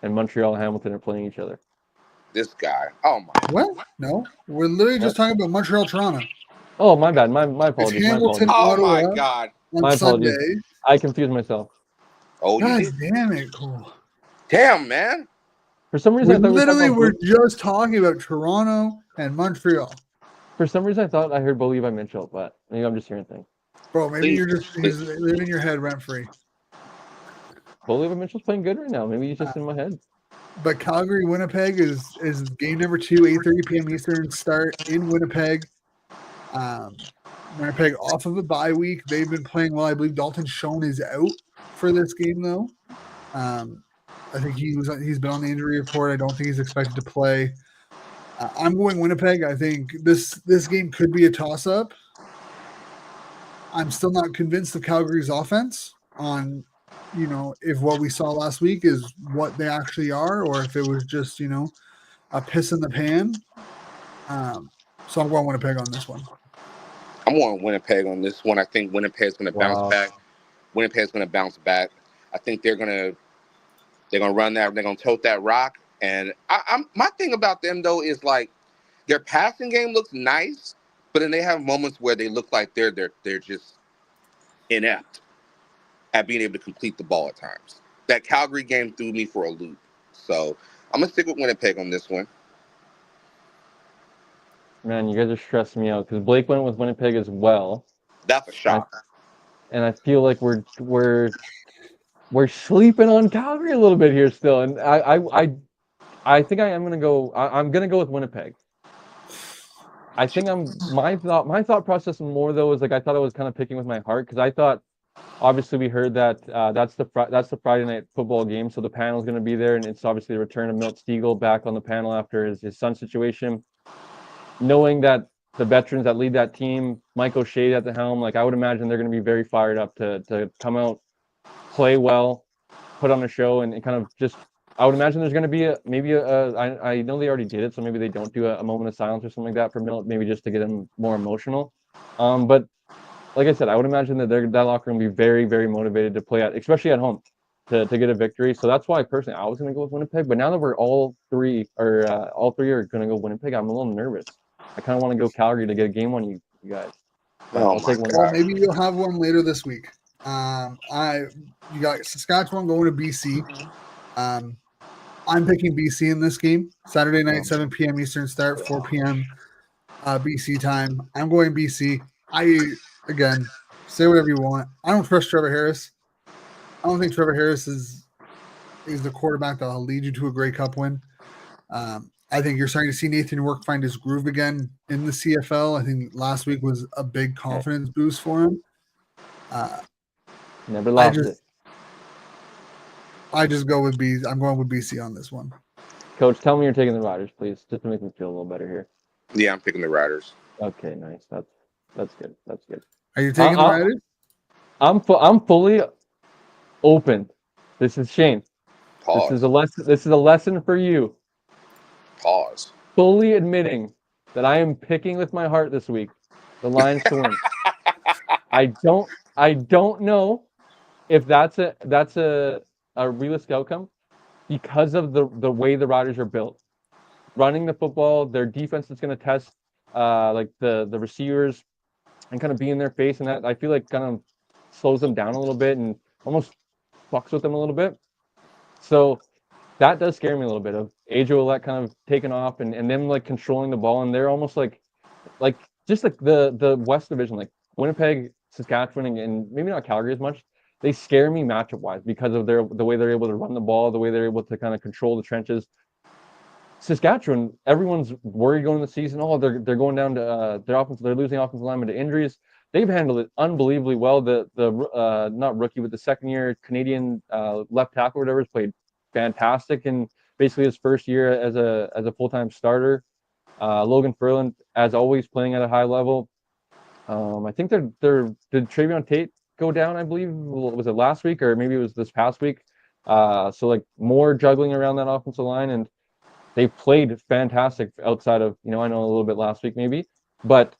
and Montreal and Hamilton are playing each other. This guy. Oh my. What? No, we're literally just talking about Montreal, Toronto. Oh, my bad. My apologies. It's Hamilton, oh my god. My apologies. Sunday. I confused myself. Oh, God you did? Damn it, Cole. Damn, man. For some reason, we're just talking about Toronto and Montreal. For some reason, I thought I heard Bo Levi Mitchell, but maybe I'm just hearing things. Bro, maybe you're just living in your head rent free. Bo Levi Mitchell's playing good right now. Maybe he's just in my head. But Calgary Winnipeg is game number 2, 8:30 p.m. Eastern start in Winnipeg. Winnipeg off of a bye week. They've been playing well. I believe Dalton Schoen is out for this game though. I think he's been on the injury report. I don't think he's expected to play. I'm going Winnipeg. I think this game could be a toss-up. I'm still not convinced of Calgary's offense on, if what we saw last week is what they actually are, or if it was just, a piss in the pan. So I'm going Winnipeg on this one. I'm going Winnipeg on this one. I think Winnipeg's going to bounce back. Winnipeg's going to bounce back. I think they're going to run that. They're going to tote that rock. And my thing about them though is like their passing game looks nice, but then they have moments where they look like they're just inept at being able to complete the ball at times. That Calgary game threw me for a loop. So I'm gonna stick with Winnipeg on this one. Man, you guys are stressing me out because Blake went with Winnipeg as well. That's a shock. And I feel like we're sleeping on Calgary a little bit here still. And I think I am gonna go. I'm gonna go with Winnipeg. I think my thought process more though is like I thought I was kind of picking with my heart because I thought obviously we heard that that's the Friday night football game, so the panel's going to be there, and it's obviously the return of Milt Stegall back on the panel after his son situation. Knowing that the veterans that lead that team, Mike O'Shea at the helm, like I would imagine they're going to be very fired up to come out, play well, put on a show, and kind of just. I would imagine there's going to be I know they already did it, so maybe they don't do a moment of silence or something like that for Milt, maybe just to get him more emotional. But like I said, I would imagine that that locker room will be very, very motivated to play at, especially at home, to get a victory. So that's why personally I was going to go with Winnipeg. But now that we're all three are going to go Winnipeg, I'm a little nervous. I kind of want to go Calgary to get a game on you guys. I'll take one. Well, maybe you'll have one later this week. You got Saskatchewan going to BC. I'm picking BC in this game. Saturday night, 7 p.m. Eastern start, 4 p.m. BC time. I'm going BC. Again, say whatever you want. I don't trust Trevor Harris. I don't think Trevor Harris is the quarterback that will lead you to a Grey Cup win. I think you're starting to see Nathan Rourke find his groove again in the CFL. I think last week was a big confidence boost for him. Never lost it. I just go with B. I'm going with BC on this one. Coach, tell me you're taking the Riders, please, just to make me feel a little better here. Yeah, I'm picking the Riders. Okay, nice. That's good. That's good. Are you taking the Riders? I'm fully open. This is Shane. Pause. This is a lesson for you. Pause. Fully admitting that I am picking with my heart this week the Lions to win. I don't know if that's a realistic outcome because of the way the Riders are built. Running the football, their defense is going to test like the receivers and kind of be in their face, and that I feel like kind of slows them down a little bit and almost fucks with them a little bit. So that does scare me a little bit of Ajo Ouellette kind of taking off and them like controlling the ball, and they're almost like just like the West Division, like Winnipeg, Saskatchewan, and maybe not Calgary as much. They scare me matchup wise because of the way they're able to run the ball, the way they're able to kind of control the trenches. Saskatchewan, everyone's worried going into the season. Oh, they're going down to they're losing offensive linemen to injuries. They've handled it unbelievably well. The not rookie, but the second year Canadian left tackle, whatever, has played fantastic in basically his first year as a full-time starter. Logan Ferland, as always, playing at a high level. I think did Travion Tate go down? I believe was it last week or maybe it was this past week. So like more juggling around that offensive line, and they played fantastic outside of, I know a little bit last week maybe, but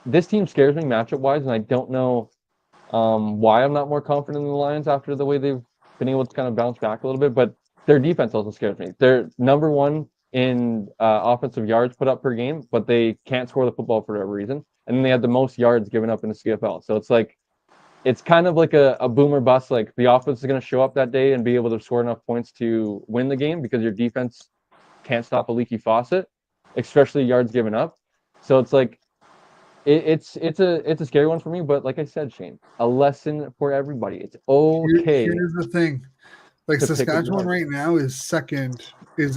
this team scares me matchup wise, and I don't know why I'm not more confident in the Lions after the way they've been able to kind of bounce back a little bit. But their defense also scares me. They're number one in offensive yards put up per game, but they can't score the football for whatever reason. And then they had the most yards given up in the CFL. So it's kind of like a boom or bust. Like the offense is going to show up that day and be able to score enough points to win the game because your defense can't stop a leaky faucet, especially yards given up. So it's like it's a scary one for me. But like I said, Shane, a lesson for everybody. It's okay. Here's the thing. Like Saskatchewan right now is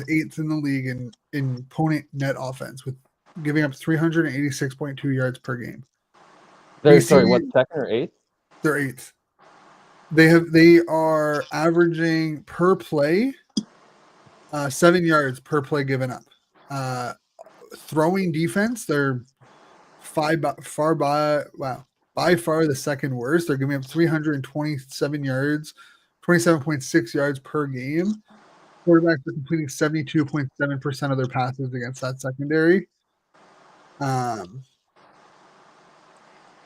eighth in the league in opponent net offense with giving up 386.2 yards per game. Sorry, what, second or eighth? They're eighth. They are averaging per play 7 yards per play given up. Throwing defense, they're by far the second worst. They're giving up 327 yards, 27.6 yards per game. Quarterbacks are completing 72.7% of their passes against that secondary.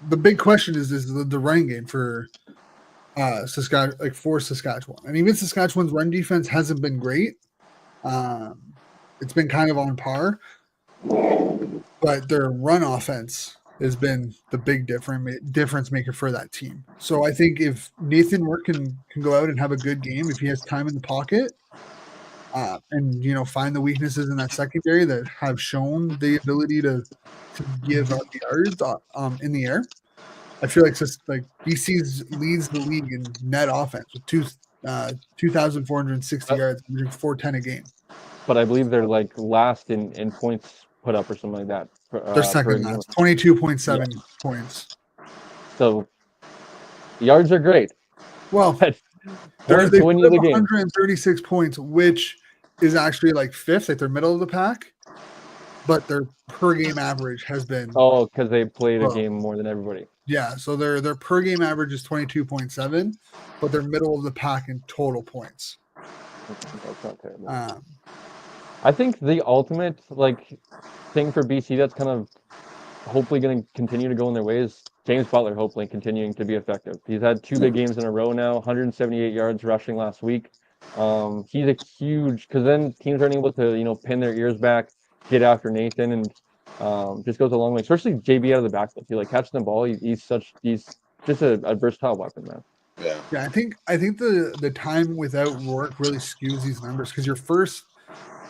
The big question is the running game for Saskatchewan. And even Saskatchewan's run defense hasn't been great. It's been kind of on par. But their run offense has been the big difference maker for that team. So I think if Nathan Rourke can go out and have a good game, if he has time in the pocket, and find the weaknesses in that secondary that have shown the ability to give up yards in the air, I feel like BC leads the league in net offense with 2,460 yards, 410 a game. But I believe they're like last in points put up or something like that. They're second last, 22.7 points. So yards are great. Well, they put up 136 points, which is actually like fifth, like they're middle of the pack. But their per game average has been because they played a game more than everybody. Yeah, so their per game average is 22.7, but they're middle of the pack in total points. That's not terrible. I think the ultimate thing for BC that's kind of hopefully going to continue to go in their way is James Butler hopefully continuing to be effective. He's had 2 big games in a row now, 178 yards rushing last week. He's a huge, because then teams aren't able to pin their ears back, get after Nathan, and just goes a long way. Especially JB out of the backfield. He catching the ball. He's just a versatile weapon, man. Yeah. I think the time without Rourke really skews these numbers because you're first.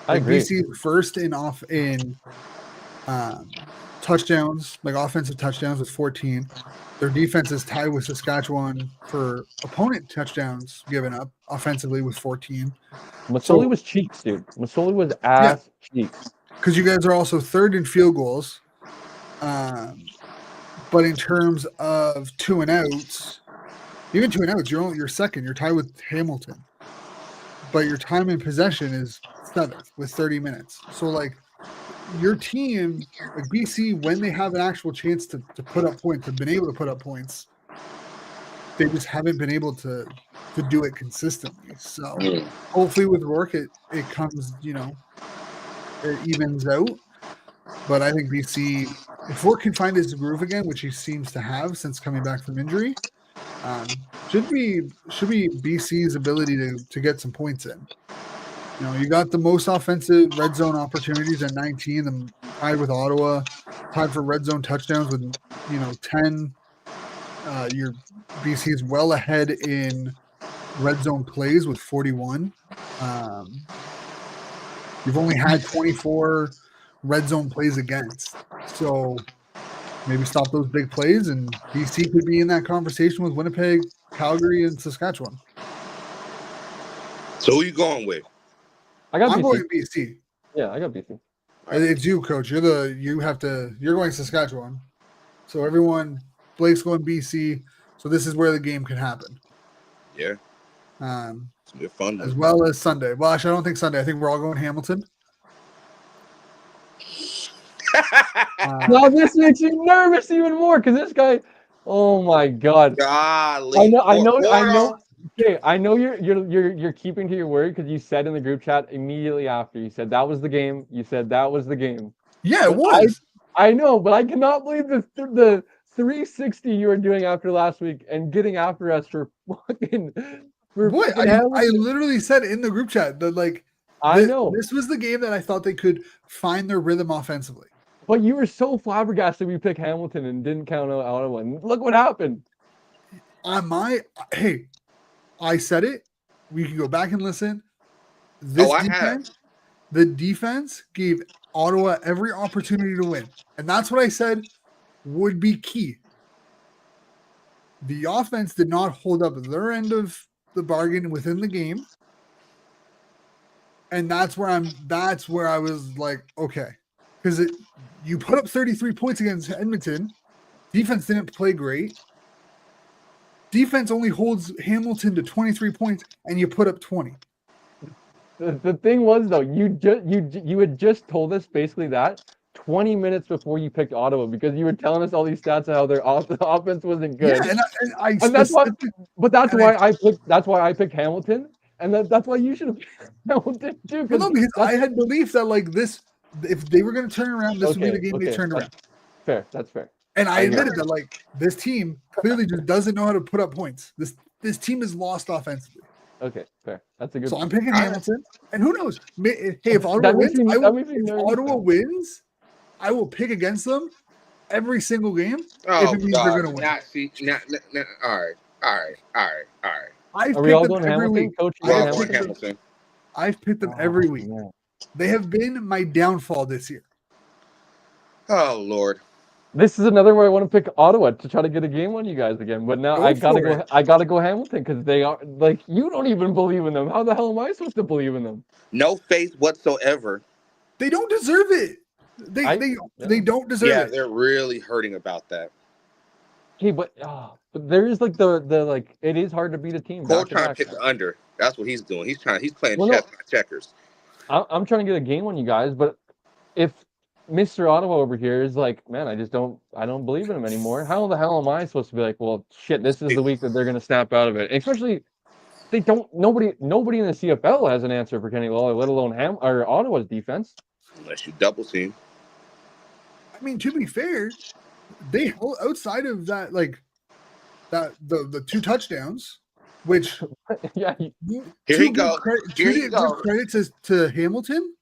I agree. BC first in touchdowns, like offensive touchdowns, with 14. Their defense is tied with Saskatchewan for opponent touchdowns given up offensively with 14. Masoli was cheeks, dude. Masoli was ass cheeks. Because you guys are also third in field goals. But in terms of 2 and outs, even 2 and outs, you're second. You're tied with Hamilton. But your time in possession is 7th with 30 minutes. So, like, your team, like BC, when they have an actual chance to put up points, have been able to put up points, they just haven't been able to do it consistently. So hopefully with Rourke, it comes, it evens out. But I think BC, if Rourke can find his groove again, which he seems to have since coming back from injury, should be BC's ability to get some points in. You got the most offensive red zone opportunities at 19, and tied with Ottawa, tied for red zone touchdowns with 10. Your BC is well ahead in red zone plays with 41. You've only had 24 red zone plays against, so maybe stop those big plays, and BC could be in that conversation with Winnipeg, Calgary, and Saskatchewan. So who you going with? I'm going BC. Yeah, I got BC. It's you, Coach. You're going Saskatchewan. So everyone, Blake's going BC. So this is where the game can happen. Yeah. It's good fun. As well as Sunday. Well, actually, I don't think Sunday. I think we're all going Hamilton. Now this makes you nervous even more because this guy. Oh my God. Golly. I know. Okay, I know you're keeping to your word because you said in the group chat immediately after you said that was the game. You said that was the game. Yeah, it was. I know, but I cannot believe the 360 you were doing after last week and getting after us for fucking. What I literally said in the group chat that I know this was the game that I thought they could find their rhythm offensively. But you were so flabbergasted we picked Hamilton and didn't count out Ottawa. And look what happened. I said it. We can go back and listen. The defense gave Ottawa every opportunity to win. And that's what I said would be key. The offense did not hold up their end of the bargain within the game. And that's where I was like, okay. Because you put up 33 points against Edmonton. Defense didn't play great. Defense only holds Hamilton to 23 points, and you put up 20. The thing was, though, you had just told us basically that 20 minutes before you picked Ottawa because you were telling us all these stats of how their offense wasn't good. Yeah, and that's why I picked Hamilton, and that's why you should have picked Hamilton too. Because I had belief that this, if they were going to turn around, this would be the game they turned around. That's fair. And I admitted that this team clearly just doesn't know how to put up points. This team is lost offensively. Okay, fair. That's a good. So I'm picking Hamilton, and who knows? Hey, if Ottawa wins, I will pick against them every single game if it means they're going to win. All right. Are we all going Hamilton? Coach, Hamilton. I've picked them every week. Man. They have been my downfall this year. Oh Lord. This is another where I want to pick Ottawa to try to get a game on you guys again. But now I gotta go Hamilton because they are you don't even believe in them. How the hell am I supposed to believe in them? No faith whatsoever. They don't deserve it. They don't deserve it. Yeah, they're really hurting about that. Okay, but there is the it is hard to beat a team. Cole trying to pick the under. That's what he's doing. He's playing chess, not checkers. I'm trying to get a game on you guys, but if Mr. Ottawa over here is like, man, I don't believe in him anymore. How the hell am I supposed to be like, well, shit, this is the week that they're going to snap out of it. And especially, nobody in the CFL has an answer for Kenny Lawler, let alone Ottawa's defense. Unless you double team. I mean, to be fair, they outside of that, the 2 touchdowns, which yeah, here you go. Credit to Hamilton.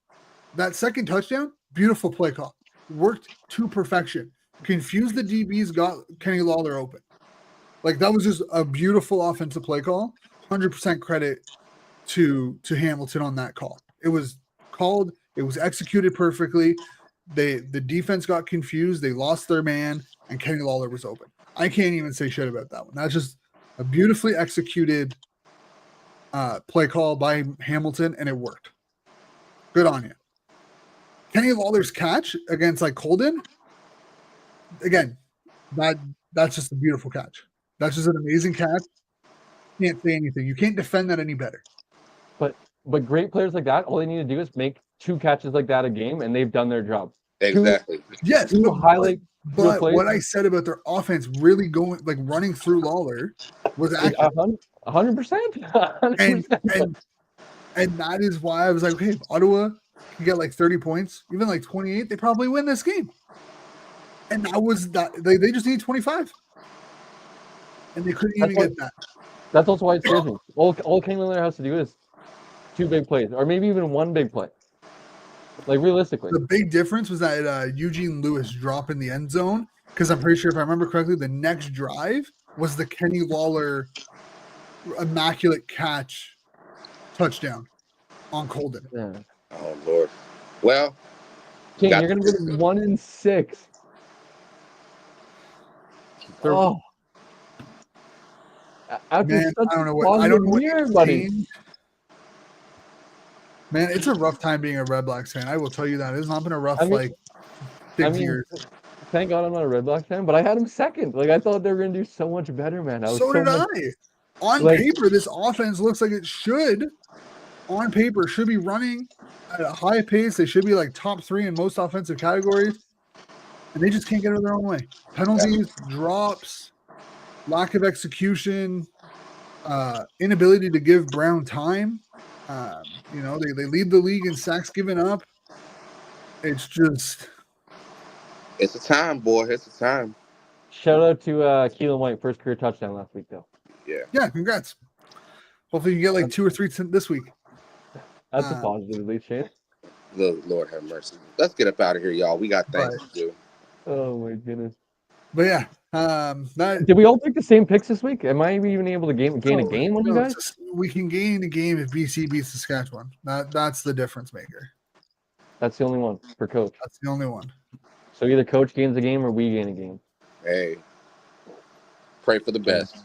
That second touchdown. Beautiful play call. Worked to perfection. Confused the DBs, got Kenny Lawler open. That was just a beautiful offensive play call. 100% credit to Hamilton on that call. It was called. It was executed perfectly. the defense got confused. They lost their man, and Kenny Lawler was open. I can't even say shit about that one. That's just a beautifully executed play call by Hamilton, and it worked. Good on you. Kenny Lawler's catch against like Colden, again, that's just a beautiful catch. That's just an amazing catch. Can't say anything. You can't defend that any better. But great players like that, all they need to do is make 2 catches like that a game, and they've done their job. Exactly. Yes, Two highlight. but what I said about their offense really going like running through Lawler was accurate. 100%. And that is why I was like, okay, if Ottawa can get like 30 points, even like 28, they probably win this game. And that was that they just need 25. And they couldn't even get that. That's also why it scares me. All Kenny Lawler has to do is 2 big plays, or maybe even 1 big play. Like realistically, the big difference was that Eugene Lewis drop in the end zone, because I'm pretty sure if I remember correctly, the next drive was the Kenny Lawler immaculate catch touchdown on Colden. Yeah. Oh Lord. Well, King, you're gonna go 1-6. Oh. Man, I don't know what year, buddy. Man, it's a rough time being a Red Blacks fan. I will tell you that. It's not been a rough 6 years. Thank God I'm not a Red Blacks fan, but I had him second. Like I thought they were gonna do so much better, man. So did I. On paper, this offense looks like it should. On paper, should be running at a high pace. They should be like top 3 in most offensive categories, and they just can't get it their own way. Penalties, drops, lack of execution, inability to give Brown time. They lead the league in sacks given up. It's a time, boy. It's a time. Shout out to Keelan White, first career touchdown last week, though. Yeah, congrats. Hopefully you get like 2 or 3 this week. That's a positive, at least, Shane. Lord have mercy. Let's get up out of here, y'all. We got things to do. Oh my goodness. But yeah, did we all pick the same picks this week? Am I even able to gain a game on you guys? We can gain a game if BC beats Saskatchewan. That's the difference maker. That's the only one for coach. That's the only one. So either coach gains a game or we gain a game. Hey, pray for the best.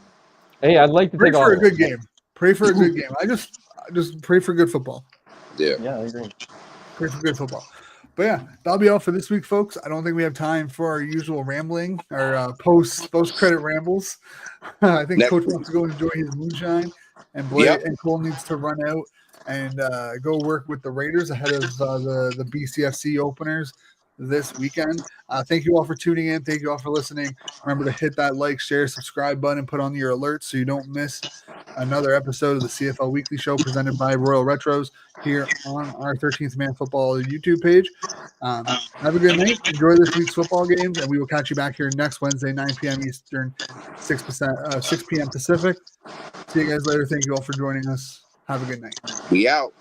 Hey, I'd like to pray for a good game. Pray for a good game. I just pray for good football. Yeah, I agree. Pray for good football. But yeah, that'll be all for this week, folks. I don't think we have time for our usual rambling or post credit rambles. I think Coach wants to go enjoy his moonshine, and Blake and Cole needs to run out and go work with the Raiders ahead of the BCFC openers this weekend. Thank you all for tuning in. Thank you all for listening. Remember to hit that like, share, subscribe button, and put on your alerts so you don't miss another episode of the CFL Weekly Show presented by Royal Retros here on our 13th Man Football YouTube page. Have a good night. Enjoy this week's football games, and we will catch you back here next Wednesday, 9 p.m. Eastern, 6 p.m. Pacific. See you guys later. Thank you all for joining us. Have a good night. We out.